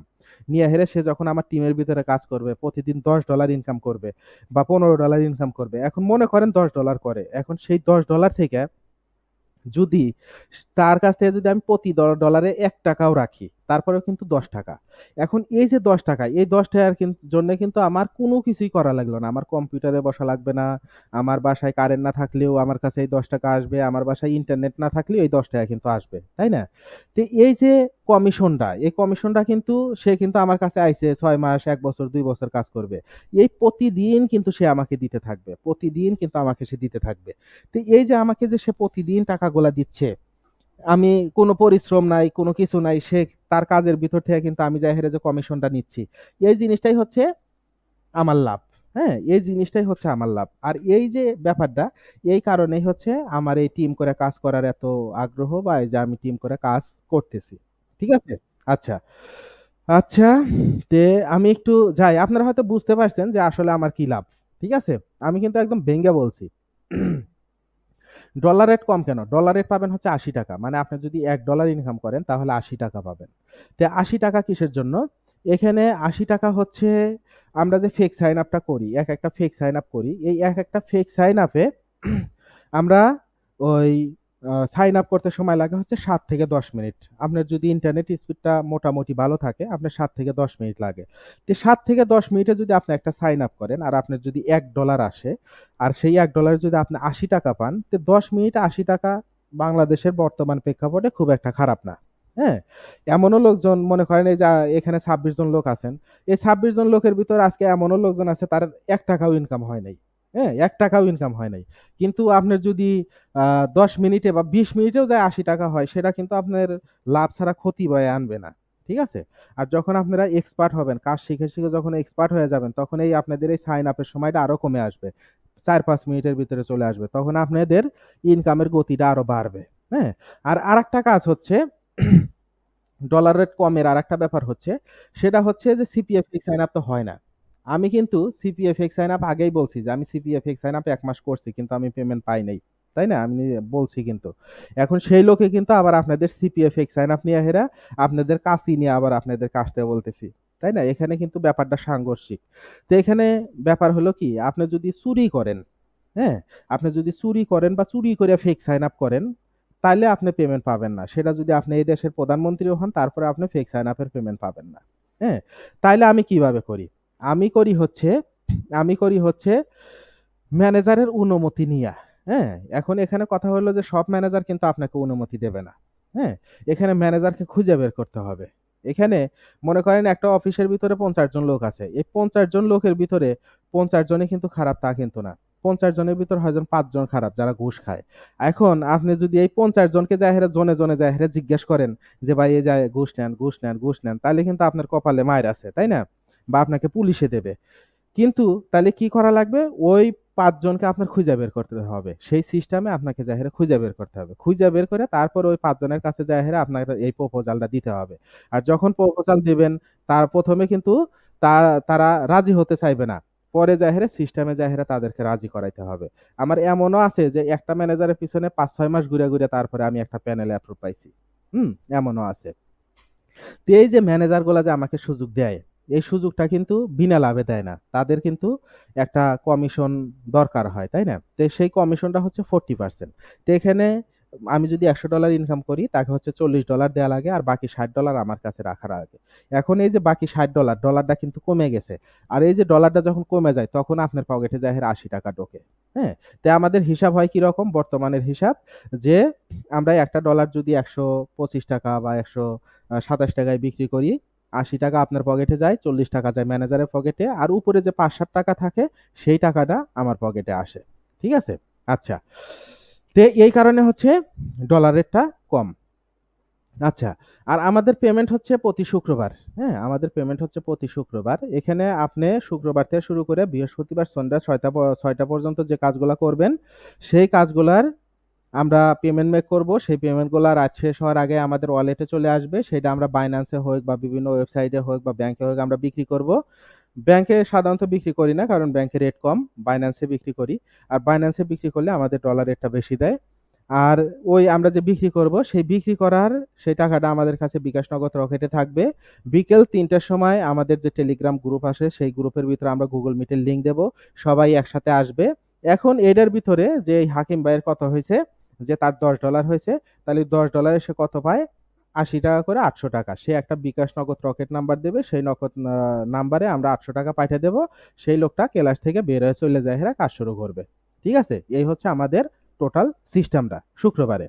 নিয়ে হেরে সে যখন আমার টিমের ভিতরে কাজ করবে, প্রতিদিন $10 ইনকাম করবে বা $15 ইনকাম করবে। এখন মনে করেন $10 করে। এখন সেই $10 থেকে যদি তার কাছ থেকে যদি আমি প্রতি ডলারে ৳১ রাখি, তারপরেও কিন্তু ৳10। এখন এই যে ৳10, এই ৳10 জন্যে কিন্তু আমার কোনো কিছুই করা লাগলো না। আমার কম্পিউটারে বসা লাগবে না। আমার বাসায় কারেন্ট না থাকলেও আমার কাছে এই ৳10 আসবে। আমার বাসায় ইন্টারনেট না থাকলেও এই ৳10 কিন্তু আসবে। তাই না? এই যে কমিশনটা, এই কমিশনটা কিন্তু সে কিন্তু আমার কাছে আইছে ৬ মাস, ১ বছর, ২ বছর কাজ করবে। এই প্রতিদিন কিন্তু সে আমাকে দিতে থাকবে। প্রতিদিন কিন্তু আমাকে সে দিতে থাকবে। এই যে আমাকে যে সে প্রতিদিন টাকাগুলা দিচ্ছে, আমি কোনো পরিশ্রম নাই, কোনো কিছু নাই। সে তার কাজের ভিতর থেকে কিন্তু আমি যাই হেরে যে কমিশনটা নিচ্ছি। এই জিনিসটাই হচ্ছে আমার লাভ। হ্যাঁ? এই জিনিসটাই হচ্ছে আমার লাভ। আর এই যে ব্যাপারটা, এই কারণেই হচ্ছে আমার এই টিম করে কাজ করার এত আগ্রহ বা এই যে আমি টিম করে কাজ করতেছি। ঠিক আছে? আচ্ছা। আচ্ছা, তে আমি একটু যাই। আপনারা হয়তো বুঝতে পারছেন যে আসলে আমার কি লাভ। ঠিক আছে? আমি কিন্তু একদম বেঙ্গে বলছি। ডলার রেট কম কেন? ডলার রেট পাবেন হচ্ছে ৳৮০। মানে আপনি যদি $১ ইনকাম করেন তাহলে ৳৮০ পাবেন। ৳৮০ কিসের জন্য? এখানে ৳৮০ হচ্ছে আমরা যে ফেক সাইন আপটা করি, একেকটা ফেক সাইন আপ করি। এই একেকটা ফেক সাইন আপে আমরা ওই সাইন আপ করতে সময় লাগে হচ্ছে ৭ থেকে ১০ মিনিট। আপনার যদি ইন্টারনেট স্পিডটা মোটামুটি ভালো থাকে, আপনার ৭ থেকে ১০ মিনিট লাগে। ৭ থেকে ১০ মিনিটে যদি আপনি একটা সাইন আপ করেন আর আপনার যদি $১ আসে, আর সেই $১ যদি আপনি ৳৮০ পান, ১০ মিনিটে ৳৮০ বাংলাদেশের বর্তমান প্রেক্ষাপটে খুব একটা খারাপ না। হ্যাঁ? এমনও লোকজন মনে করেন এই যে এখানে ২৬ জন লোক আছেন। এই ২৬ জন লোকের ভিতর আজকে এমনও লোকজন আছে তার ৳১ ইনকাম হয় নাই। হ্যাঁ? ৳১ ইনকাম হয় নাই। কিন্তু আপনার যদি আ ১০ মিনিটে বা ২০ মিনিটেও যায় ৳৮০ হয়, সেটা কিন্তু আপনার লাভ ছাড়া ক্ষতি বয়ে আনবে না। ঠিক আছে? আর যখন আপনারা এক্সপার্ট হবেন, কাজ শিখে, শিখে যখন এক্সপার্ট হয়ে যাবেন, তখন এই আপনাদের এই সাইন আপের সময়টা আরো কমে আসবে। ৪-৫ মিনিটের ভিতরে চলে আসবে। তখন আপনাদের ইনকামের গতিটা আরো বাড়বে। হ্যাঁ? আর আরেকটা কাজ হচ্ছে ডলার রেট কমের আরেকটা ব্যাপার হচ্ছে, সেটা হচ্ছে যে সিপিএফএক্স সাইন আপ তো হয় না। আমি কিন্তু সিপিএফএক্স সাইন আপ আগেই বলছি যে আমি সিপিএফএক্স সাইন আপ ১ মাস করছি কিন্তু আমি পেমেন্ট পাই নাই। তাই না? আমি বলছি কিন্তু। এখন সেই লোকে কিন্তু আবার আপনাদের সিপিএফএক্স সাইন আপ নিয়ে হেরা আপনাদের কাছই নিয়ে আবার আপনাদেরকে আসতে বলতেছি। তাই না? এখানে কিন্তু ব্যাপারটা সাংঘর্ষিক। তো এখানে ব্যাপার হলো কি আপনি যদি চুরি করেন, হ্যাঁ? আপনি যদি চুরি করেন বা চুরি করে ফেক সাইন আপ করেন তাইলে আপনি পেমেন্ট পাবেন না। সেটা যদি আপনি এই দেশের প্রধানমন্ত্রীও হন, তারপরে আপনি ফেক সাইন আপ এর পেমেন্ট পাবেন না। হ্যাঁ? তাইলে আমি কিভাবে করি? আমি করি হচ্ছে আমি করি হচ্ছে ম্যানেজারের অনুমতি নিয়া। হ্যাঁ? এখন এখানে কথা হলো যে সব ম্যানেজার কিন্তু আপনাকে অনুমতি দেবে না। হ্যাঁ? এখানে ম্যানেজারকে খুঁজে বের করতে হবে। এখানে মনে করেন একটা অফিসের ভিতরে ৫০ জন লোক আছে। এই ৫০ জন লোকের ভিতরে ৫০ জনই কিন্তু খারাপ তা কিন্তু না। ৫০ জনের ভিতর হয়তো ৫ জন খারাপ যারা ঘুষ খায়। এখন আপনি যদি এই ৫০ জনকে যায়া হেরা জনে, জনে যায়া হেরা জিজ্ঞেস করেন যে ভাই এই যে ঘুষ নেন, ঘুষ নেন, ঘুষ নেন, তাইলে কিন্তু আপনার কপালে মাইর আছে, তাই না? বা আপনাকে পুলিশে দেবে। কিন্তু তাহলে কি করা লাগবে? ওই ৫ জনকে আপনার খুঁজে বের করতে হবে। সেই সিস্টেমে আপনাকে যায়া হেরা খুঁজে বের করতে হবে। খুঁজে বের করে তারপর ওই ৫ জনের কাছে যায়া হেরা আপনার এই প্রপোজালটা দিতে হবে। আর যখন প্রপোজাল দিবেন তার ১ম এ কিন্তু তারা রাজি হতে চাইবে না। পরে যায়া হেরা সিস্টেমে যায়া হেরা তাদেরকে রাজি করাইতে হবে। আমার এমনও আছে যে একটা ম্যানেজারের পিছনে ৫-৬ মাস ঘুরে, ঘুরে তারপরে আমি একটা প্যানেলে এপ্রুভ পাইছি। এমনও আছে। তো এই যে ম্যানেজারগুলা যে আমাকে সুযোগ দেয়, এই সুযোগটা কিন্তু বিনা লাভে দেয় না। তাদের কিন্তু একটা কমিশন দরকার হয়, তাই না? তো সেই কমিশনটা হচ্ছে 40%। তো এখানে আমি যদি $১০০ ইনকাম করি, তাকে হচ্ছে $৪০ দেয়া লাগে আর বাকি $৬০ আমার কাছে রাখা লাগে। এখন এই যে বাকি $৬০, ডলারটা কিন্তু কমে গেছে। আর এই যে ডলারটা যখন কমে যায়, তখন আপনার পকেটে যায় হেরে $৮০ ঢোকে। হ্যাঁ? তো আমাদের হিসাব হয় কিরকম? বর্তমানের হিসাব যে আমরা একটা ডলার যদি ৳১২৫ বা ৳১২৭ বিক্রি করি, ৳৮০ আপনার পকেটে যায়, ৳৪০ যায় ম্যানেজারের পকেটে, আর উপরে যে ৳৫-৭ থাকে সেই টাকাটা আমার পকেটে আসে। ঠিক আছে? আচ্ছা। তো এই কারণে হচ্ছে ডলার রেটটা কম। আচ্ছা। আর আমাদের পেমেন্ট হচ্ছে প্রতি শুক্রবার। হ্যাঁ? আমাদের পেমেন্ট হচ্ছে প্রতি শুক্রবার। এখানে আপনি শুক্রবার থেকে শুরু করে বৃহস্পতিবার সন্ধ্যা ৬টা পর্যন্ত যে কাজগুলা করবেন, সেই কাজগুলার আমরা পেমেন্ট মেক করব। সেই পেমেন্টগুলা রাত শেষ হওয়ার আগে আমাদের ওয়ালেটে চলে আসবে। সেটা আমরা বাইন্যান্স এ হোক বা বিভিন্ন ওয়েবসাইটে হোক বা ব্যাংকে হোক আমরা বিক্রি করব। ব্যাংকে সাধারণত বিক্রি করি না কারণ ব্যাংকে রেট কম। বাইন্যান্সে বিক্রি করি। আর বাইন্যান্সে বিক্রি করলে আমাদের ডলার রেটটা বেশি দেয়। আর ওই আমরা যে বিক্রি করব সেই বিক্রি করার সেই টাকাটা আমাদের কাছে বিকাশ নগদ রকেটে থাকবে। বিকেল ৩টার সময় আমাদের যে টেলিগ্রাম গ্রুপ আসে সেই গ্রুপের ভিতরে আমরা গুগল মিটের লিংক দেব। সবাই একসাথে আসবে। এখন এটার ভিতরে যে এই হাকিম ভাইয়ের কথা হইছে যে তার $১০ হয়েছে, তাহলে $১০ সে কত পায়? ৳৮০ করে ৳৮০০। সে একটা বিকাশ নগদ রকেট নাম্বার দেবে। সেই নগদ নাম্বারে আমরা ৳৮০০ পাঠিয়ে দেব। সেই লোকটা কেলাস থেকে বের হয়ে চলে যায় হেরা কাজ শুরু করবে। ঠিক আছে? এই হচ্ছে আমাদের টোটাল সিস্টেমটা শুক্রবারে।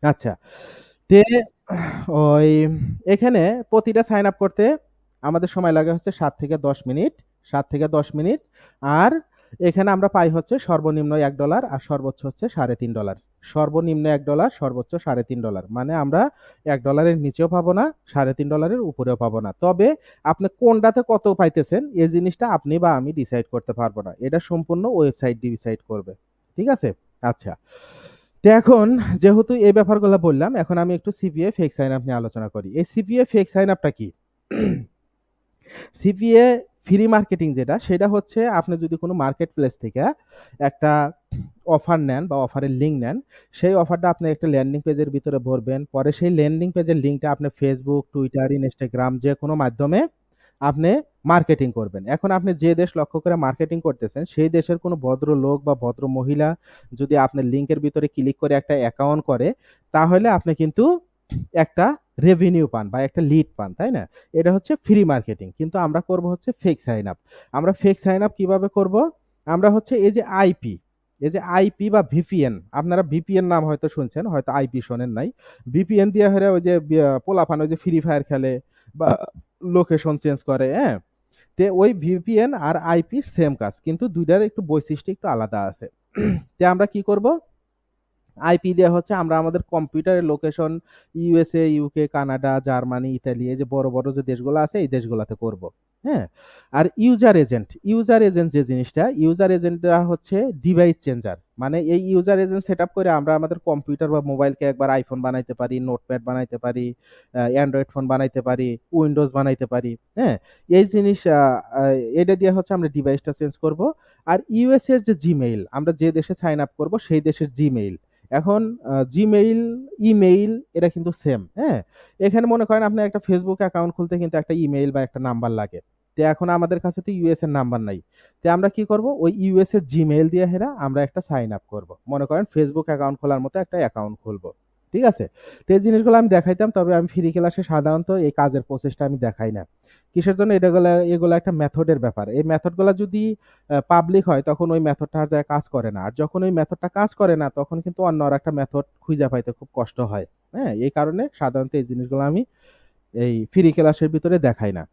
আচ্ছা। তে ওই এখানে প্রতিটা সাইন আপ করতে আমাদের সময় লাগে হচ্ছে ৭ থেকে ১০ মিনিট। ৭ থেকে ১০ মিনিট। আর এখানে আমরা পাই হচ্ছে সর্বনিম্ন $১ আর সর্বোচ্চ হচ্ছে $৩.৫। সর্বনিম্ন $১, সর্বোচ্চ $৩.৫। মানে আমরা $১ এর নিচেও পাবো না, $৩.৫ এর উপরেও পাবো না। তবে আপনি কোনটাতে কত পাইতেছেন এই জিনিসটা আপনি বা আমি ডিসাইড করতে পারবো না। এটা সম্পূর্ণ ওয়েবসাইট ডিসাইড করবে। ঠিক আছে? আচ্ছা। তো এখন যেহেতু এই ব্যাপারগুলো বললাম, এখন আমি একটু সিপিএ ফেক সাইন আপ নিয়ে আলোচনা করি। এই সিপিএ ফেক সাইন আপটা কি? সিপিএ ফ্রি মার্কেটিং যেটা, সেটা হচ্ছে আপনি যদি কোনো মার্কেট প্লেস থেকে একটা অফার নেন বা অফারের লিঙ্ক নেন, সেই অফারটা আপনি একটা ল্যান্ডিং পেজের ভিতরে ভরবেন। পরে সেই ল্যান্ডিং পেজের লিঙ্কটা আপনি ফেসবুক, টুইটার, ইনস্টাগ্রাম যেকোনো মাধ্যমে আপনি মার্কেটিং করবেন। এখন আপনি যে দেশ লক্ষ্য করে মার্কেটিং করতেছেন, সেই দেশের কোনো ভদ্রলোক বা ভদ্র মহিলা যদি আপনার লিঙ্কের ভিতরে ক্লিক করে একটা অ্যাকাউন্ট করে, তাহলে আপনি কিন্তু একটা রেভিনিউ পান বা একটা লিড পান, তাই না? এটা হচ্ছে ফ্রি মার্কেটিং। কিন্তু আমরা করব হচ্ছে ফেক সাইন আপ। আমরা ফেক সাইন আপ কিভাবে করব? আমরা হচ্ছে এই যে আইপি বা ভিপিএন, আপনারা ভিপিএন নাম হয়তো শুনছেন, হয়তো আইপি শোনেন নাই। ভিপিএন দিয়ে হলে ওই যে পোলাপান ওই যে ফ্রি ফায়ার খেলে বা লোকেশন চেঞ্জ করে, হ্যাঁ? তে ওই ভিপিএন আর আইপি সেম কাজ, কিন্তু দুইটার একটু বৈশিষ্ট্য একটু আলাদা আছে। তে আমরা কি করব? আইপি দিয়ে হচ্ছে আমরা আমাদের কম্পিউটারের location USA, UK, Canada, Germany, Italy এই যে বড় বড় যে দেশগুলো আছে এই দেশগুলোতে করব। হ্যাঁ, আর ইউজার এজেন্ট যে জিনিসটা, ইউজার এজেন্টরা হচ্ছে ডিভাইস চেঞ্জার। মানে এই ইউজার এজেন্ট সেট আপ করে আমরা আমাদের কম্পিউটার বা মোবাইলকে একবার আইফোন বানাইতে পারি, নোটপ্যাড বানাইতে পারি, অ্যান্ড্রয়েড ফোন বানাইতে পারি, উইন্ডোজ বানাইতে পারি। হ্যাঁ, এই জিনিস এটা দিয়ে হচ্ছে আমরা ডিভাইসটা চেঞ্জ করব। আর ইউএস এর যে জিমেইল, আমরা যে দেশে সাইন আপ করব সেই দেশের জিমেইল, এখন জিমেইল, ইমেইল এটা কিন্তু সেম। হ্যাঁ, এখানে মনে করেন আপনার একটা ফেসবুক অ্যাকাউন্ট খুলতে কিন্তু একটা ইমেইল বা একটা নাম্বার লাগে। তো এখন আমাদের কাছে তো ইউএস এর নাম্বার নাই। তো আমরা কি করব, ওই ইউএস এর জিমেইল দিয়ে হেরা আমরা একটা সাইন আপ করব, মনে করেন ফেসবুক অ্যাকাউন্ট খোলার মতো একটা অ্যাকাউন্ট খুলবো। ঠিক আছে, তো এই জিনিসগুলো আমি দেখাইতাম, তবে আমি ফ্রি ক্লাসে সাধারণত এই কাজের প্রসেসটা আমি দেখাই না। কিসের জন্য, এটাগুলো এগুলো একটা মেথডের ব্যাপার। এই মেথডগুলো যদি পাবলিক হয় তখন ওই মেথডটা আর যায় কাজ করে না, আর যখন ওই মেথডটা কাজ করে না তখন কিন্তু অন্য আর একটা মেথড খুঁজে পাইতে খুব কষ্ট হয়। হ্যাঁ, এই কারণে সাধারণত এই জিনিসগুলো আমি এই ফ্রি ক্লাসের ভিতরে দেখাই না।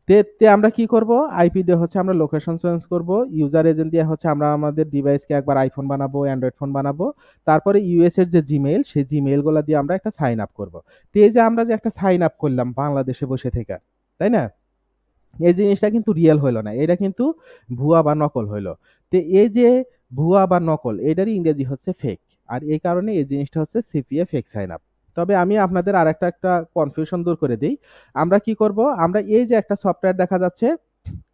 তে তে আমরা কি করব, আইপি দিয়ে হচ্ছে আমরা লোকেশন চেঞ্জ করব, ইউজার এজেন্ট দিয়ে হচ্ছে আমরা আমাদের ডিভাইসকে একবার আইফোন বানাবো, অ্যান্ড্রয়েড ফোন বানাবো। তারপরে ইউএস এর যে জিমেইল, সেই জিমেইল গুলা দিয়ে আমরা একটা সাইন আপ করব। তো এই যে আমরা যে একটা সাইন আপ করলাম বাংলাদেশে বসে থেকে, তাই না, এই জিনিসটা কিন্তু রিয়েল হইলো না, এটা কিন্তু ভুয়া বা নকল হইলো। তো এই যে ভুয়া বা নকল এটারই ইংরেজি হচ্ছে ফেক। আর এই কারণে এই জিনিসটা হচ্ছে সিপিএ ফেক সাইন আপ। তবে আমি আপনাদের আরেকটা কনফিউশন দূর করে দিই। আমরা কি করব, আমরা এই যে একটা সফটওয়্যার দেখা যাচ্ছে,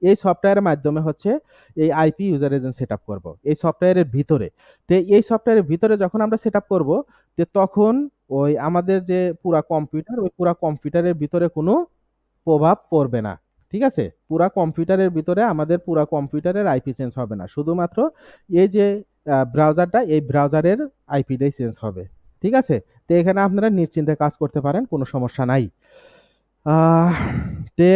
এই সফটওয়্যারের মাধ্যমে হচ্ছে এই IP user agent set up করবো এই সফটওয়্যারের ভিতরে। তো এই সফটওয়্যারের ভিতরে যখন আমরা সেট আপ করবো, তো তখন ওই আমাদের যে পুরা কম্পিউটার, ওই পুরা কম্পিউটারের ভিতরে কোনো প্রভাব পড়বে না। ঠিক আছে? পুরা কম্পিউটারের ভিতরে আমাদের পুরা কম্পিউটারের আইপি চেঞ্জ হবে না। শুধুমাত্র এই যে ব্রাউজারটা, এই ব্রাউজারের আইপিটাই চেঞ্জ হবে। ঠিক আছে? তো এখানে আপনারা নিশ্চিন্তে কাজ করতে পারেন, কোনো সমস্যা নাই। আহ তে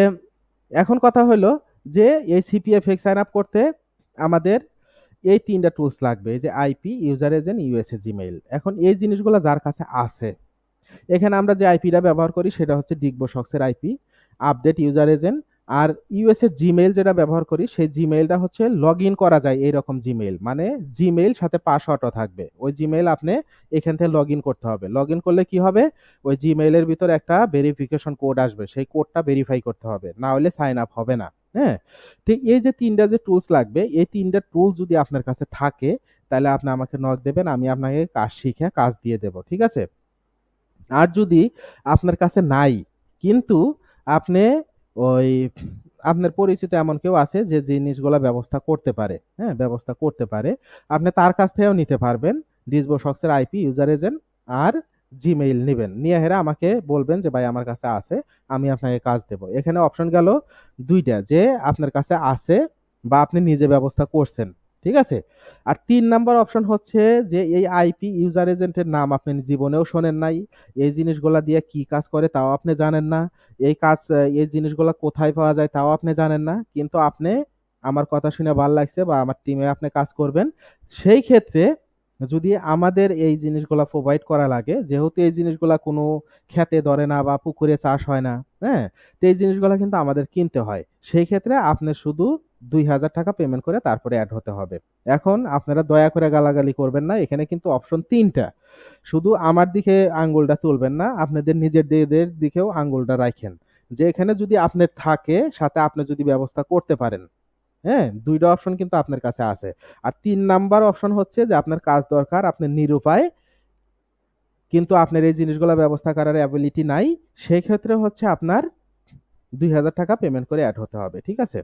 এখন কথা হলো যে এই সিপিএফএক্স সাইন আপ করতে আমাদের এই ৩ টা টুলস লাগবে। এই যে IP, user agent, USA Gmail. এখন এই জিনিসগুলো যার কাছে আছে, এখানে আমরা যে আইপিটা ব্যবহার করি সেটা হচ্ছে ডিগবসক্সের আইপি, আপডেট ইউজার এজেন্ট। আর ইউএস এর জিমেইল যেটা ব্যবহার করি সেই জিমেইলটা হচ্ছে লগ ইন করা যায় এইরকম জিমেইল, মানে জিমেইল সাথে পাসওয়ার্ডও থাকবে, ওই জিমেইল আপনি এখান থেকে লগ ইন করতে হবে। লগ ইন করলে কি হবে, ওই জিমেইলের ভিতরে একটা ভেরিফিকেশন কোড আসবে, সেই কোডটা ভেরিফাই করতে হবে, না হলে সাইন আপ হবে না। হ্যাঁ, তো এই যে তিনটা যে টুলস লাগবে, এই তিনটা টুলস যদি আপনার কাছে থাকে তাহলে আপনি আমাকে নক দেবেন, আমি আপনাকে কাজ শিখে কাজ দিয়ে দেব। ঠিক আছে? আর যদি আপনার কাছে নাই, কিন্তু আপনি ওই আপনার পরিচিত এমন কেউ আছে যে জিনিসগুলা ব্যবস্থা করতে পারে, হ্যাঁ, ব্যবস্থা করতে পারে, আপনি তার কাছ থেকেও নিতে পারবেন। ডিসবোসক্সের আইপি, ইউজার এজেন্ট আর জিমেইল নিবেন, নিয়ে হেরা আমাকে বলবেন যে ভাই আমার কাছে আছে, আমি আপনাকে কাজ দেব। এখানে অপশন গেল দুইটা, যে আপনার কাছে আছে বা আপনি নিজে ব্যবস্থা করছেন। ঠিক আছে? আর ৩ নাম্বার অপশন হচ্ছে যে এই আইপি ইউজার এজেন্টের নাম আপনি জীবনেও শোনেন নাই, এই জিনিসগুলা দিয়ে কি কাজ করে তাও আপনি জানেন না, এই জিনিসগুলা কোথায় পাওয়া যায় তাও আপনি জানেন না, কিন্তু আপনি আমার কথা শুনে ভাল লাগছে বা আমার টিমে আপনি কাজ করবেন। সেই ক্ষেত্রে যদি আমাদের এই জিনিসগুলা প্রোভাইড করা লাগে, যেহেতু এই জিনিসগুলা কোনো খেতে ধরে না বা পুকুরে চাষ হয় না, হ্যাঁ, তো এই জিনিসগুলা কিন্তু আমাদের কিনতে হয়। সেই ক্ষেত্রে আপনি শুধু ২,০০০ টাকা পেমেন্ট করে তারপরে অ্যাড হতে হবে। এখন আপনারা দয়া করে গালাগালি করবেন না, এখানে কিন্তু অপশন ৩টা। শুধু আমার দিকে আঙ্গুলটা তুলবেন না, আপনাদের নিজেদের দিকেও আঙ্গুলটা রাখেন। যে এখানে যদি আপনার থাকে, সাথে আপনি যদি ব্যবস্থা করতে পারেন, হ্যাঁ, ২ টা অপশন কিন্তু আপনার কাছে আছে। আর ৩ নাম্বার অপশন হচ্ছে যে আপনার কাজ দরকার, আপনি নিরুপায়, কিন্তু আপনার এই জিনিসগুলো ব্যবস্থা করার অ্যাবিলিটি নাই। সেই ক্ষেত্রে হচ্ছে আপনার ২,০০০ টাকা পেমেন্ট করে অ্যাড হতে হবে। ঠিক আছে?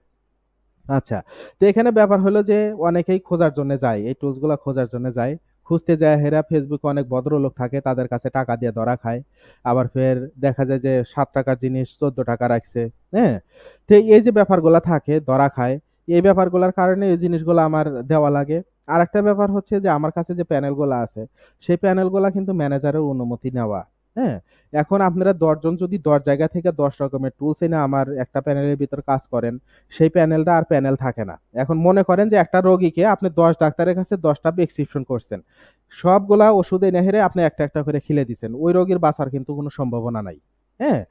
আচ্ছা। তো এখানে ব্যাপার হলো যে অনেকেই খোঁজার জন্য যায়। এই টুলস গুলা খোঁজার জন্য যায়। খুঁজতে যায় হেরা ফেসবুকে অনেক ভদ্রলোক থাকে, তাদের কাছে টাকা দিয়ে ধরা খায়। আবার ফের দেখা যায় যে ৳৭ র জিনিস ৳১৪ রাখছে। হ্যাঁ? তো এই যে ব্যাপারগুলা থাকে, ধরা খায়। এই ব্যাপারগুলার কারণে এই জিনিসগুলা আমার দেওয়া লাগে। আরেকটা ব্যাপার হচ্ছে যে আমার কাছে যে প্যানেলগুলা আছে, সেই প্যানেলগুলা কিন্তু ম্যানেজারের অনুমতি নেওয়া। হ্যাঁ? এখন আপনারা ১০ জন যদি ১০ জায়গা থেকে ১০ রকমের টুলস এনে আমার একটা প্যানেলের ভিতর কাজ করেন, সেই প্যানেলটা আর প্যানেল থাকে না। এখন মনে করেন যে একটা রোগীকে আপনি ১০ ডাক্তারের কাছে ১০ টা প্রেসক্রিপশন করছেন। সবগুলা ওষুধ এনে হেরে আপনি একটা করে খেলে দিছেন। ওই রোগীর বাঁচার কিন্তু কোনো সম্ভাবনা নাই। হ্যাঁ?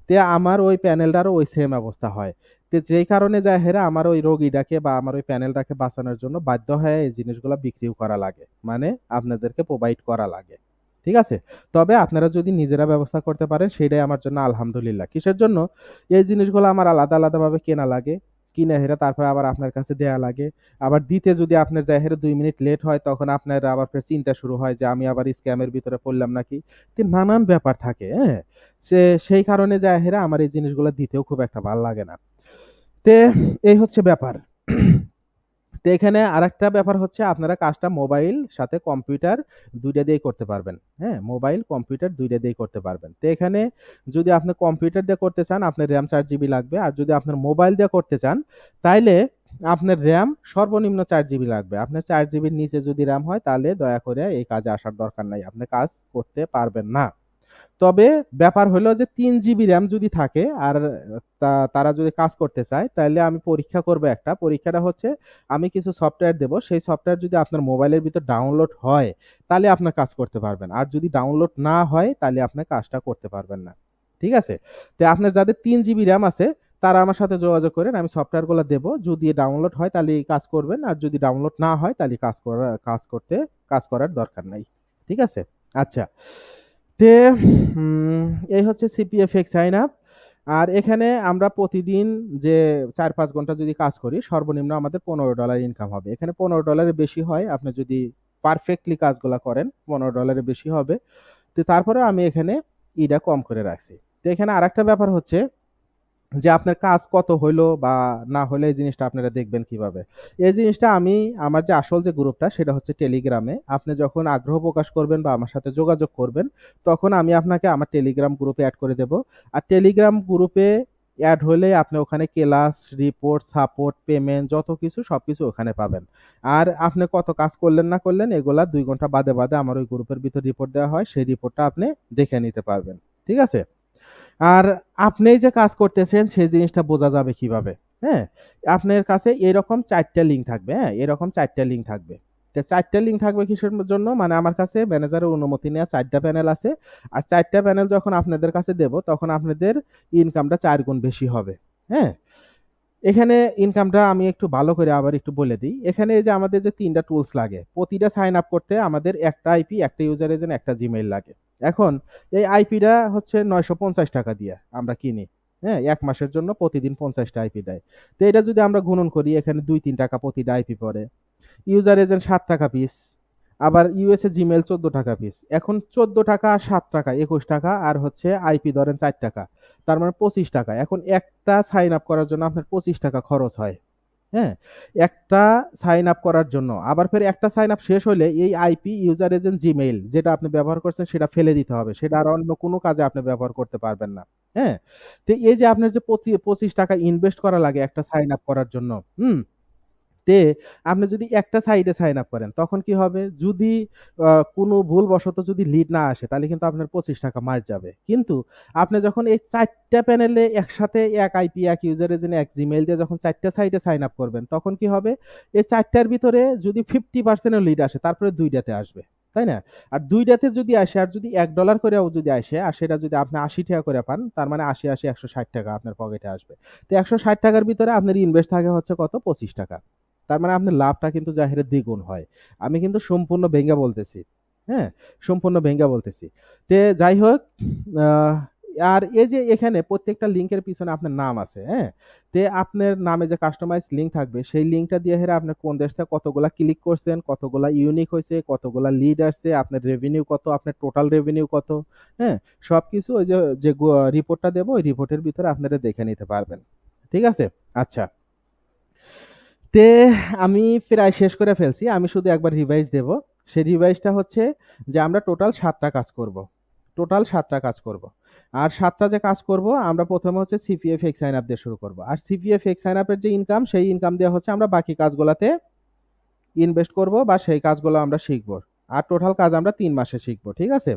তে আমার ওই প্যানেলটারও ওই সেম অবস্থা হয়। তো যেই কারণে যায় হেরে আমার ওই রোগীটাকে বা আমার ওই প্যানেলটাকে বাঁচানোর জন্য বাধ্য হয়ে এই জিনিসগুলা বিক্রিও করা লাগে। মানে আপনাদেরকে প্রোভাইড করা লাগে। ঠিক আছে? তবে আপনারা যদি নিজেরা ব্যবস্থা করতে পারেন সেটাই আমার জন্য আলহামদুলিল্লাহ। কিসের জন্য? এই জিনিসগুলো আমার আলাদা, আলাদাভাবে কেনা লাগে। কিনে হেরে তারপরে আবার আপনার কাছে দেয়া লাগে। আবার দিতে যদি আপনার যাই হেরে ২ মিনিট লেট হয় তখন আপনার আবার ফের চিন্তা শুরু হয় যে আমি আবার স্ক্যামের ভিতরে পড়লাম নাকি? নানান ব্যাপার থাকে, হ্যাঁ? সেই কারণে যাই হেরে আমার এই জিনিসগুলা দিতেও খুব একটা ভাল লাগে না। তে এই হচ্ছে ব্যাপার। তো এখানে আরেকটা ব্যাপার হচ্ছে আপনারা কাজটা মোবাইল সাথে কম্পিউটার ২ টা দিয়েই করতে পারবেন। হ্যাঁ? মোবাইল, কম্পিউটার ২ টা দিয়েই করতে পারবেন। তো এখানে যদি আপনি কম্পিউটার দিয়ে করতে চান আপনার RAM ৪ জিবি লাগবে। আর যদি আপনার মোবাইল দিয়ে করতে চান তাইলে আপনার RAM সর্বনিম্ন ৪ জিবি লাগবে। আপনার ৪ জিবির নিচে যদি RAM হয় তাহলে দয়া করে এই কাজে আসার দরকার নাই। আপনি কাজ করতে পারবেন না। তবে ব্যাপার হলো যে ৩ জিবি RAM যদি থাকে আর তারা যদি কাজ করতে চায় তাইলে আমি পরীক্ষা করব একটা। পরীক্ষাটা হচ্ছে আমি কিছু সফটওয়্যার দেব। সেই সফটওয়্যার যদি আপনার মোবাইলের ভিতর ডাউনলোড হয় তাহলে আপনার কাজ করতে পারবেন। আর যদি ডাউনলোড না হয় তাহলে আপনার কাজটা করতে পারবেন না। ঠিক আছে? তো আপনার যাদের ৩ জিবি RAM আছে তারা আমার সাথে যোগাযোগ করেন। আমি সফটওয়্যারগুলো দেব। যদি ডাউনলোড হয় তাহলে কাজ করবেন। আর যদি ডাউনলোড না হয় তাহলে কাজ করার দরকার নাই। ঠিক আছে? আচ্ছা। তে উম এই হচ্ছে CPF সাইন আপ। আর এখানে আমরা প্রতিদিন যে ৪-৫ ঘন্টা যদি কাজ করি সর্বনিম্ন আমাদের $15 ইনকাম হবে। এখানে $15 এর বেশি হয়। আপনি যদি পারফেক্টলি কাজগুলা করেন $15 এর বেশি হবে। তো তারপরেও আমি এখানে ইটা কম করে রাখছি। তো এখানে আরেকটা ব্যাপার হচ্ছে যে আপনার কাজ কত হইলো বা না হইলো এই জিনিসটা আপনারা দেখবেন কিভাবে? এই জিনিসটা আমি আমার যে আসল যে গ্রুপটা সেটা হচ্ছে টেলিগ্রামে। আপনি যখন আগ্রহ প্রকাশ করবেন বা আমার সাথে যোগাযোগ করবেন, তখন আমি আপনাকে আমার টেলিগ্রাম গ্রুপে এড করে দেব। আর টেলিগ্রাম গ্রুপে এড হলে আপনি ওখানে ক্লাস, রিপোর্ট, সাপোর্ট, পেমেন্ট যত কিছু সবকিছু ওখানে পাবেন। আর আপনি কত কাজ করলেন না করলেন এগুলা ২ ঘন্টা বাদে, বাদে আমার ওই গ্রুপের ভিতর রিপোর্ট দেওয়া হয়। সেই রিপোর্টটা আপনি দেখে নিতে পারবেন। ঠিক আছে? আর আপনি যে কাজ করতেছেন সেই জিনিসটা বোঝা যাবে কিভাবে? হ্যাঁ? আপনার কাছে এরকম ৪ টা লিঙ্ক থাকবে, হ্যাঁ? এরকম ৪ টা লিঙ্ক থাকবে। তো ৪ টা লিঙ্ক থাকবে কিসের জন্য? মানে আমার কাছে ম্যানেজারের অনুমতি নেয়া ৪ টা প্যানেল আছে। আর ৪ টা প্যানেল যখন আপনাদের কাছে দেব তখন আপনাদের ইনকামটা ৪ গুণ বেশি হবে। হ্যাঁ? এখানে ইনকামটা আমি একটু ভালো করে আবার একটু বলে দিই। এখানে এই যে আমাদের যে ৩ টা টুলস লাগে, প্রতিটা সাইন আপ করতে আমাদের একটা আইপি, একটা ইউজার এজেন্ট, একটা জিমেইল লাগে। এখন এই আইপিটা হচ্ছে ৳৯৫০ দিয়ে আমরা কিনি। হ্যাঁ? ১ মাসের জন্য প্রতিদিন ৫০ টা আইপি দেয়। তো এটা যদি আমরা গুণন করি এখানে ৳২-৩ প্রতিটা আইপি পড়ে। User agent ৳৭ piece. আবার ইউএসএ জিমেইল ৳১৪ পিস। এখন ৳১৪ আর ৳৭ ৳২১ আর হচ্ছে আইপি ধরেন ৳৪। তার মানে ৳২৫। এখন একটা সাইন আপ করার জন্য আপনার ৳২৫ খরচ হয়। হ্যাঁ? একটা সাইন আপ করার জন্য। আবার ফের একটা সাইন আপ শেষ হলে এই আইপি, ইউজার এজেন্ট, জিমেইল যেটা আপনি ব্যবহার করছেন সেটা ফেলে দিতে হবে। সেটা আর অন্য কোনো কাজে আপনি ব্যবহার করতে পারবেন না। হ্যাঁ? তো এই যে আপনার যে ৳২৫ ইনভেস্ট করা লাগে একটা সাইন আপ করার জন্য, হুম? তে আপনি যদি একটা সাইডে সাইন আপ করেন তখন কি হবে? যদি কোনো ভুলবশত যদি লিড না আসে তাহলে কিন্তু আপনার ৳২৫ মার যাবে। কিন্তু আপনি যখন এই ৪ টা প্যানেলে একসাথে এক আইপি, এক ইউজার এজেন্ট, এক জিমেইল দিয়ে যখন ৪ টা সাইডে সাইন আপ করবেন তখন কি হবে? এই ৪ টার ভিতরে যদি 50% ও লিড আসে তারপরে ২ টাতে আসবে। তাই না? আর ২ টাতে যদি আসে আর যদি $১ কইরাও যদি আসে আর সেটা যদি আপনি ৳৮০ করে পান তার মানে ৮০, ৳১৬০ আপনার পকেটে আসবে। তো ৳১৬০ র ভিতরে আপনার ইনভেস্ট থাকে হচ্ছে কত? ৳২৫। তার মানে আপনার লাভটা কিন্তু জাহিরে দ্বিগুণ হয়। আমি কিন্তু সম্পূর্ণ ভেঙে বলতেছি। হ্যাঁ? সম্পূর্ণ ভেঙে বলতেছি। যাই হোক আ আর এই যে এখানে প্রত্যেকটা লিঙ্কের পিছনে আপনার নাম আছে, হ্যাঁ? আপনার নামে যে কাস্টমাইজ লিঙ্ক থাকবে সেই লিঙ্কটা দিয়ে হেরে আপনি কোন দেশ থেকে কতগুলা ক্লিক করছেন, কতগুলা ইউনিক হইছে, কতগুলা লিড আসছে, আপনার রেভিনিউ কত, আপনার টোটাল রেভিনিউ কত, হ্যাঁ? সবকিছু ওই যে রিপোর্টটা দেব ওই রিপোর্টের ভিতরে আপনারা দেখে নিতে পারবেন। ঠিক আছে? আচ্ছা। তে আমি প্রায় শেষ করে ফেলছি। আমি শুধু একবার রিভাইজ দেব। সেই রিভাইজটা হচ্ছে যে আমরা টোটাল ৭ টা কাজ করব। টোটাল ৭ টা কাজ করব। আর ৭ টা যে কাজ করব আমরা ১ম এ হচ্ছে সিপিএফ এক্স সাইন আপ দিয়ে শুরু করব। আর সিপিএফ এক্স সাইন আপ এর যে ইনকাম সেই ইনকাম দিয়ে হচ্ছে আমরা বাকি কাজগুলাতে ইনভেস্ট করব বা সেই কাজগুলো আমরা শিখব। আর টোটাল কাজ আমরা ৩ মাসে শিখব। ঠিক আছে?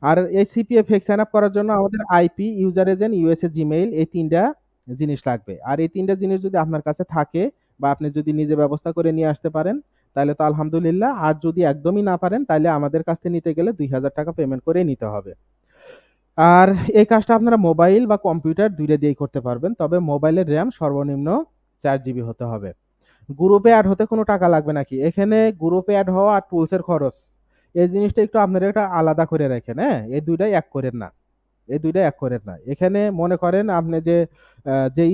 আর এই সিপিএফ এক্স সাইন আপ করার জন্য আমাদের IP, user agent, USA Gmail এই ৩ টা জিনিস লাগবে। আর এই ৩ টা জিনিস যদি আপনার কাছে থাকে বা আপনি যদি নিজে ব্যবস্থা করে নিয়ে আসতে পারেন, তাহলে তো আলহামদুলিল্লাহ। আর যদি একদমই না পারেন তাইলে আমাদের কাছ থেকে নিতে গেলে ৳২,০০০ পেমেন্ট করে নিতে হবে। আর এই কাজটা আপনারা মোবাইল বা কম্পিউটার ২ টা দিয়েই করতে পারবেন। তবে মোবাইলের RAM সর্বনিম্ন ৪ জিবি হতে হবে। গ্রুপে এড হতে কোনো টাকা লাগবে নাকি? এখানে গ্রুপে এড হওয়া আর টুলস এর খরচ। এই জিনিসটা একটু আপনারা একটা আলাদা করে রাখেন, হ্যাঁ? এই ২ টাই এক কইরেন না। এই ২ টা এক কইরেন না। এখানে মনে করেন আপনি যে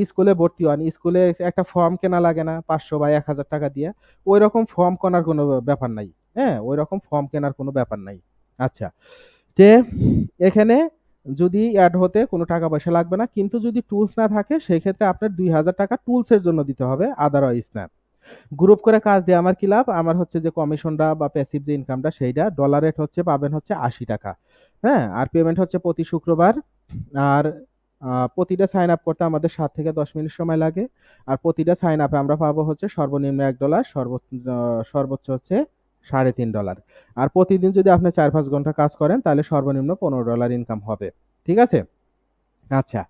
স্কুলে ভর্তি হন, স্কুলে একটা ফর্ম কেনা লাগে না? ৫০০ বা ৳১,০০০ দিয়ে? ঐরকম ফর্ম কেনার কোনো ব্যাপার নাই। হ্যাঁ? ঐরকম ফর্ম কেনার কোনো ব্যাপার নাই। আচ্ছা। তে এখানে যদি এড হতে কোনো টাকা পয়সা লাগবে না। কিন্তু যদি টুলস না থাকে সেক্ষেত্রে আপনার ৳২,০০০ টুলস এর জন্য দিতে হবে, আদারওয়াইজ না। গ্রুপ করে কাজ দিয়ে আমার কি লাভ? আমার হচ্ছে যে কমিশনটা বা প্যাসিভ যে ইনকামটা সেইটা ডলার রেট হচ্ছে পাবেন হচ্ছে ৳৮০। হ্যাঁ? আর পেমেন্ট হচ্ছে প্রতি শুক্রবার। আর প্রতিটা সাইন আপ করতে আমাদের ৭ থেকে ১০ মিনিট সময় লাগে। আর প্রতিটা সাইন আপে আমরা পাবো হচ্ছে সর্বনিম্ন $১, সর্বোচ্চ হচ্ছে $৩.৫। আর প্রতিদিন যদি আপনি ৪-৫ ঘন্টা কাজ করেন তাহলে সর্বনিম্ন $১৫ ইনকাম হবে। ঠিক আছে? আচ্ছা।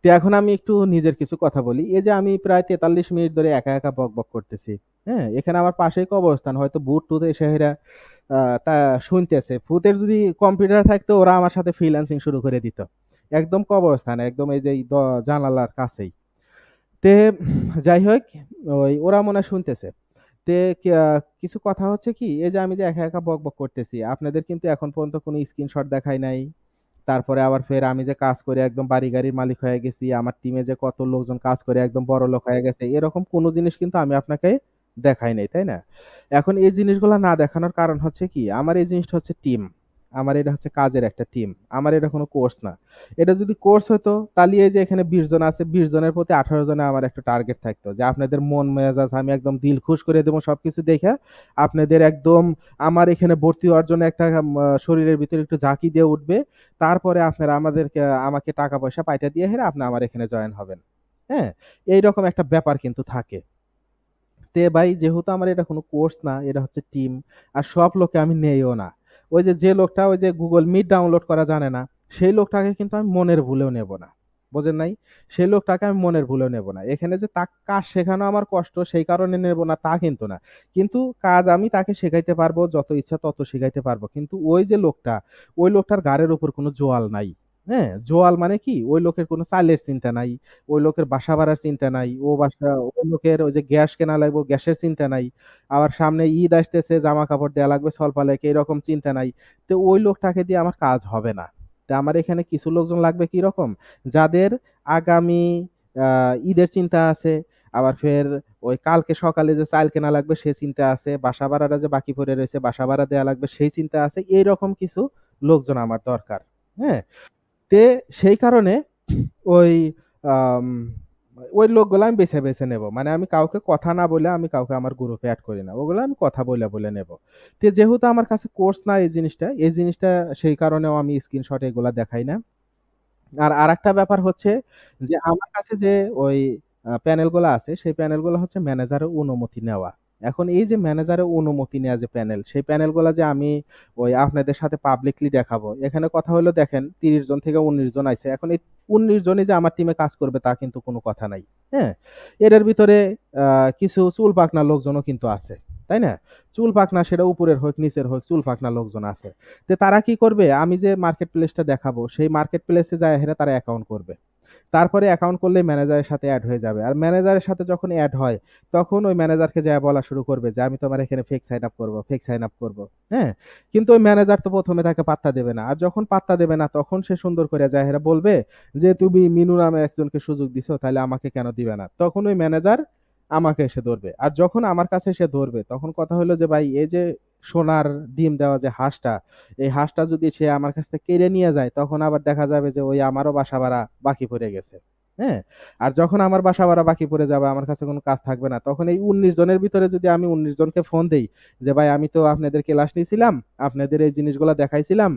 তো এখন আমি একটু নিজের কিছু কথা বলি। এই যে আমি প্রায় ৪৩ মিনিট ধরে একা বকবক করতেছি। হ্যাঁ? এখানে আমার পাশেই কবরস্থান। হয়তো ভূত-টুত এসে হেরা তা শুনতেছে। ভূতের যদি কম্পিউটার থাকতো ওরা আমার সাথে ফ্রিল্যান্সিং শুরু করে দিত। একদম কবরস্থানে, একদম এই যে এই জানালার কাছেই। তে যাই হোক, ওরা মনে হয় শুনতেছে। তে কিছু কথা হচ্ছে কি, এই যে আমি যে একা বকবক করতেছি, আপনাদের কিন্তু এখন পর্যন্ত কোনো স্ক্রিনশট দেখাই নাই। তারপরে আবার ফের আমি যে কাজ করে একদম বাড়ি-গাড়ির মালিক হয়ে গেছি, আমার টিমে যে কত লোকজন কাজ করে একদম বড়লোক হয়ে গেছে, এরকম কোনো জিনিস কিন্তু আমি আপনাকে দেখাই নাই, তাই না? এখন এই জিনিসগুলা না দেখানোর কারণ হচ্ছে কি, আমার এই জিনিসটা হচ্ছে টিম। আমার এটা হচ্ছে কাজের একটা টিম। আমার এটা কোনো কোর্স না। এটা যদি কোর্স হতো, তাহলে এই যে এখানে ২০ জন আছে, ২০ জনের প্রতি ১৮ জনের আমার একটা টার্গেট থাকতো। যে আপনাদের মন মেজাজ আমি একদম দিল খুশ করে দেবো সবকিছু দেইখা, আপনাদের একদম আমার এখানে ভর্তি হওয়ার জন্য একটা শরীরের ভিতরে একটু ঝাঁকি দিয়ে উঠবে। তারপরে আপনারা আমাকে টাকা পয়সা পাইঠা দিয়ে হেরা আপনি আমার এখানে জয়েন হবেন। হ্যাঁ? এইরকম একটা ব্যাপার কিন্তু থাকে। ভাই যেহেতু আমার এটা কোনো কোর্স না, এটা হচ্ছে টিম। আর সব লোককে আমি নেইও না। যে লোকটা ওই যে Google Meet ডাউনলোড করা জানে না, সেই লোকটাকে কিন্তু আমি মনের ভুলেও নেব না। বোঝেন নাই? সেই লোকটাকে আমি মনের ভুলেও নেব না। এখানে যে কাজ শেখানো আমার কষ্ট সেই কারণে নেব না তা কিন্তু না। কিন্তু কাজ আমি তাকে শেখাইতে পারবো, যত ইচ্ছা তত শিখাইতে পারবো। কিন্তু ওই যে লোকটা, ওই লোকটার ঘাড়ের উপর কোনো জোয়াল নাই। হ্যাঁ? জোয়াল মানে কি? ওই লোকের কোনো চাইলের চিন্তা নাই। ওই লোকের বাসা ভাড়ার চিন্তা নাই। ওই লোকের ওই যে গ্যাস কেনা লাগবে, গ্যাসের চিন্তা নাই। আবার সামনে ঈদ আসতেছে, জামা-কাপড় দেয়া লাগবে ছলপালাকে, এরকম চিন্তা নাই। তো ওই লোকটাকে দিয়ে আমার কাজ হবে না। তো আমার এখানে কিছু লোকজন লাগবে কিরকম? যাদের আগামী আ ঈদের চিন্তা আছে, আবার ফের ওই কালকে সকালে যে চাইল কেনা লাগবে সে চিন্তা আছে, বাসা ভাড়াটা যে বাকি পড়ে রয়েছে, বাসা ভাড়া দেয়া লাগবে সেই চিন্তা আছে। এইরকম কিছু লোকজন আমার দরকার। হ্যাঁ? তে সেই কারণে ওই আম ওই লোকগুলা আমি বেছে নেব। মানে আমি কাউকে কথা না বলে আমি কাউকে আমার গ্রুপে এড করি না। ওগুলা আমি কথা বইলা নেব। যেহেতু আমার কাছে কোর্স না এই জিনিসটা সেই কারণেও আমি স্ক্রিনশট এগুলা দেখাই না। আর আরেকটা ব্যাপার হচ্ছে যে আমার কাছে যে ওই প্যানেল গুলা আছে, সেই প্যানেল গুলা হচ্ছে ম্যানেজারের অনুমতি নেওয়া। এখন এই যে ম্যানেজারের অনুমতি নেয়া যে প্যানেল, সেই প্যানেল গুলা যে আমি আপনাদের সাথে পাবলিকলি দেখাবো। এখানে কথা হলো দেখেন ৩০ জন থেকে ১৯ জন আইছে। এখন এই ১৯ জনই যে আমার টিমে কাজ করবে তা কিন্তু কোনো কথা নাই। হ্যাঁ? এদের ভিতরে আ কিছু চুল পাকনা লোকজনও কিন্তু আছে। তাই না? চুল পাকনা সেটা উপরের হোক, নিচের হোক চুল পাকনা লোকজন আছে। তারা কি করবে? আমি যে মার্কেট প্লেসটা দেখাবো, সেই মার্কেট প্লেসে যায়া হেরা তারা অ্যাকাউন্ট করবে। তারপরে অ্যাকাউন্ট করলেই ম্যানেজারের সাথে এড হয়ে যাবে। আর ম্যানেজারের সাথে যখন এড হয়, তখন ওই ম্যানেজারকে যায়া বলা শুরু করবে যে, "আমি তোমার এখানে ফেক সাইন আপ করব, ফেক সাইন আপ করব।" হ্যাঁ? কিন্তু ওই ম্যানেজার তো ১ম এ তাকে পাত্তা দেবে না। আর যখন পাত্তা দেবে না, তখন সে সুন্দর করে যায়া হেরা বলবে যে, "তুমি মিনু নামে একজনকে সুযোগ দিছো, তাইলে আমাকে কেন দিবে না?" তখন ওই ম্যানেজার আমাকে এসে ধরবে। আর যখন আমার কাছে এসে ধরবে, তখন কথা হলো যে, "ভাই এই যে সোনার ডিম দেওয়া যে হাঁসটা, এই হাঁসটা যদি সে আমার কাছ থেকে কেড়ে নিয়ে যায়, তখন আবার দেখা যাবে যে ওই আমারও বাসা ভাড়া বাকি পড়ে গেছে। হ্যাঁ? আর যখন আমার বাসা ভাড়া বাকি পড়ে যাবে, আমার কাছে কোনো কাজ থাকবে না। তখন এই ১৯ জনের ভিতরে যদি আমি ১৯ জনকে ফোন দেই যে, "ভাই আমি তো আপনাদের ক্লাস নিছিলাম, আপনাদের এই জিনিসগুলা দেখাইছিলাম।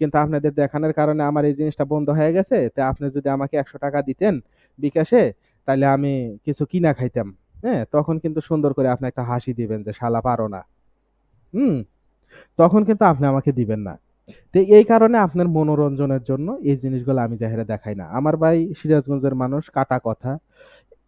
কিন্তু আপনাদের দেখানোর কারণে আমার এই জিনিসটা বন্ধ হয়ে গেছে। তা আপনি যদি আমাকে ৳১০০ দিতেন বিকাশে, তাইলে আমি কিছু কিনা খাইতাম।" হ্যাঁ? তখন কিন্তু সুন্দর করে আপনি একটা হাসি দিবেন যে, "শালা পারো না।" হুম? তখন কিন্তু আপনি আমাকে দিবেন না। এই কারণে আপনার মনোরঞ্জনের জন্য এই জিনিসগুলো আমি যাইহারা দেখাই না। আমার ভাই সিরাজগঞ্জের মানুষ কাটা কথা।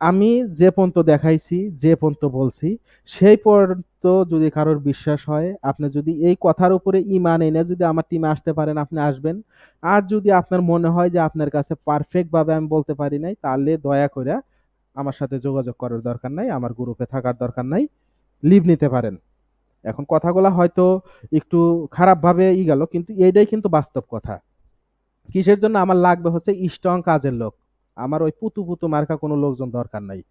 আমি যে পর্যন্ত দেখাইছি, যে পর্যন্ত বলছি, সেই পর্যন্ত যদি কারোর বিশ্বাস হয়, আপনি যদি এই কথার উপরে ঈমান এনে যদি আমার টিমে আসতে পারেন, আপনি আসবেন। আর যদি আপনার মনে হয় যে আপনার কাছে পারফেক্ট ভাবে আমি বলতে পারি নাই, তাহলে দয়া কইরা আমার সাথে যোগাযোগ করার দরকার নাই। আমার গ্রুপে থাকার দরকার নাই। লিভ নিতে পারেন। এখন কথাগুলা হয়তো একটু খারাপভাবে গেল, কিন্তু এইটাই কিন্তু বাস্তব কথা। কিসের জন্য আমার লাগবে হচ্ছে স্ট্রং কাজের লোক। আমার ওই পুতু মার্কা কোনো লোকজন দরকার নাই।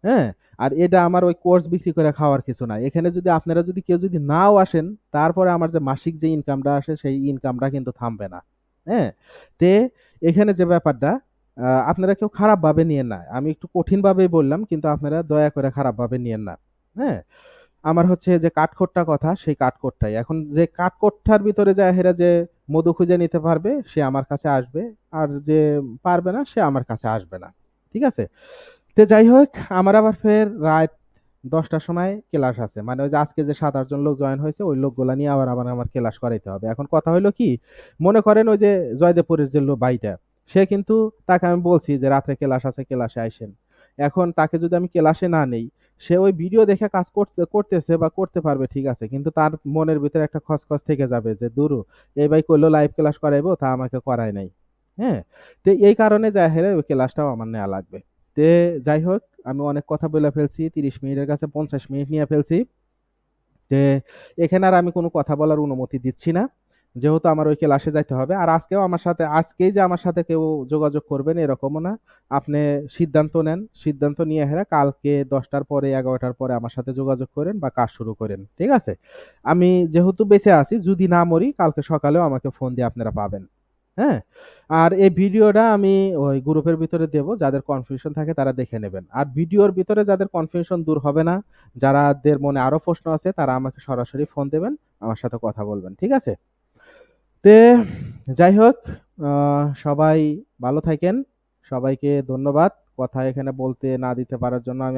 হ্যাঁ? আর এটা আমার ওই কোর্স বিক্রি করে খাওয়ার কিছু না। এখানে যদি আপনারা যদি কেউ যদি নাও আসেন, তারপরে আমার যে মাসিক যে ইনকামটা আসে সেই ইনকামটা কিন্তু থামবে না। হ্যাঁ? তে এখানে যে ব্যাপারটা, আপনারা কেউ খারাপভাবে নিয়েন না। আমি একটু কঠিনভাবেই বললাম, কিন্তু আপনারা দয়া করে খারাপভাবে নিয়েন না। হ্যাঁ? আমার হচ্ছে যে কাঠখোট্টা কথা, সেই কাঠখোট্টাই। এখন যে কাঠখোট্টার ভিতরে যায় হেরা যে মধু খুঁজে নিতে পারবে, সে আমার কাছে আসবে। আর যে পারবে না, সে আমার কাছে আসবে না। ঠিক আছে? তো যাই হোক, আমার আবার ফের রাত ১০ টার সময় ক্লাস আছে। মানে ওই যে আজকে যে ৭-৮ জন লোক জয়েন হয়েছে, ওই লোকগুলা নিয়ে আবার আমার ক্লাস করাইতে হবে। এখন কথা হইলো কি, মনে করেন ওই যে জয়দেবপুরের যে ভাইটা, সে কিন্তু, তাকে আমি বলছি যে রাত্রে ক্লাস আছে, ক্লাসে আইসেন। এখন তাকে যদি আমি ক্লাসে না নেই, সে ওই ভিডিও দেখে কাজ করতেছে বা করতে পারবে, ঠিক আছে। কিন্তু তার মনের ভিতরে একটা খচখচ থেকে যাবে যে দূরু, এই ভাই কইলো লাইভ ক্লাস করাইবো, তা আমাকে করায় নাই। হ্যাঁ? তো এই কারণে যাই হেরে ওই ক্লাসটাও আমার নেয়া লাগবে। তে যাই হোক, আমি অনেক কথা বইলা ফেলছি। ৩০ মিনিটের কাছে ৫০ মিনিট নিয়ে ফেলছি। তে এখানে আর আমি কোনো কথা বলার অনুমতি দিচ্ছি না। যেহেতু আমার ওই ক্লাসে যাইতে হবে। আর আজকেও আমার সাথে, আজকেই যে আমার সাথে কেউ যোগাযোগ করবেন এরকমও না। আপনি সিদ্ধান্ত নেন। সিদ্ধান্ত নিয়ে হেরা কালকে ১০ টার পরে ১১ টার পরে আমার সাথে যোগাযোগ করেন বা কাজ শুরু করেন। ঠিক আছে? আমি যেহেতু বেঁচে আছি, যদি না মরি কালকে সকালেও আমাকে ফোন দিয়ে আপনারা পাবেন। হ্যাঁ? আর এই ভিডিওটা আমি ওই গ্রুপের ভিতরে দেব। যাদের কনফিউশন থাকে তারা দেখে নেবেন। আর ভিডিওর ভিতরে যাদের কনফিউশন দূর হবে না, যারাদের মনে আরো প্রশ্ন আছে, তারা আমাকে সরাসরি ফোন দেবেন। আমার সাথে কথা বলবেন। ঠিক আছে? তে যাই হোক, আ সবাই ভালো থাইকেন। সবাইকে ধন্যবাদ। কথা এখানে বলতে না দিতে পারার জন্য আমি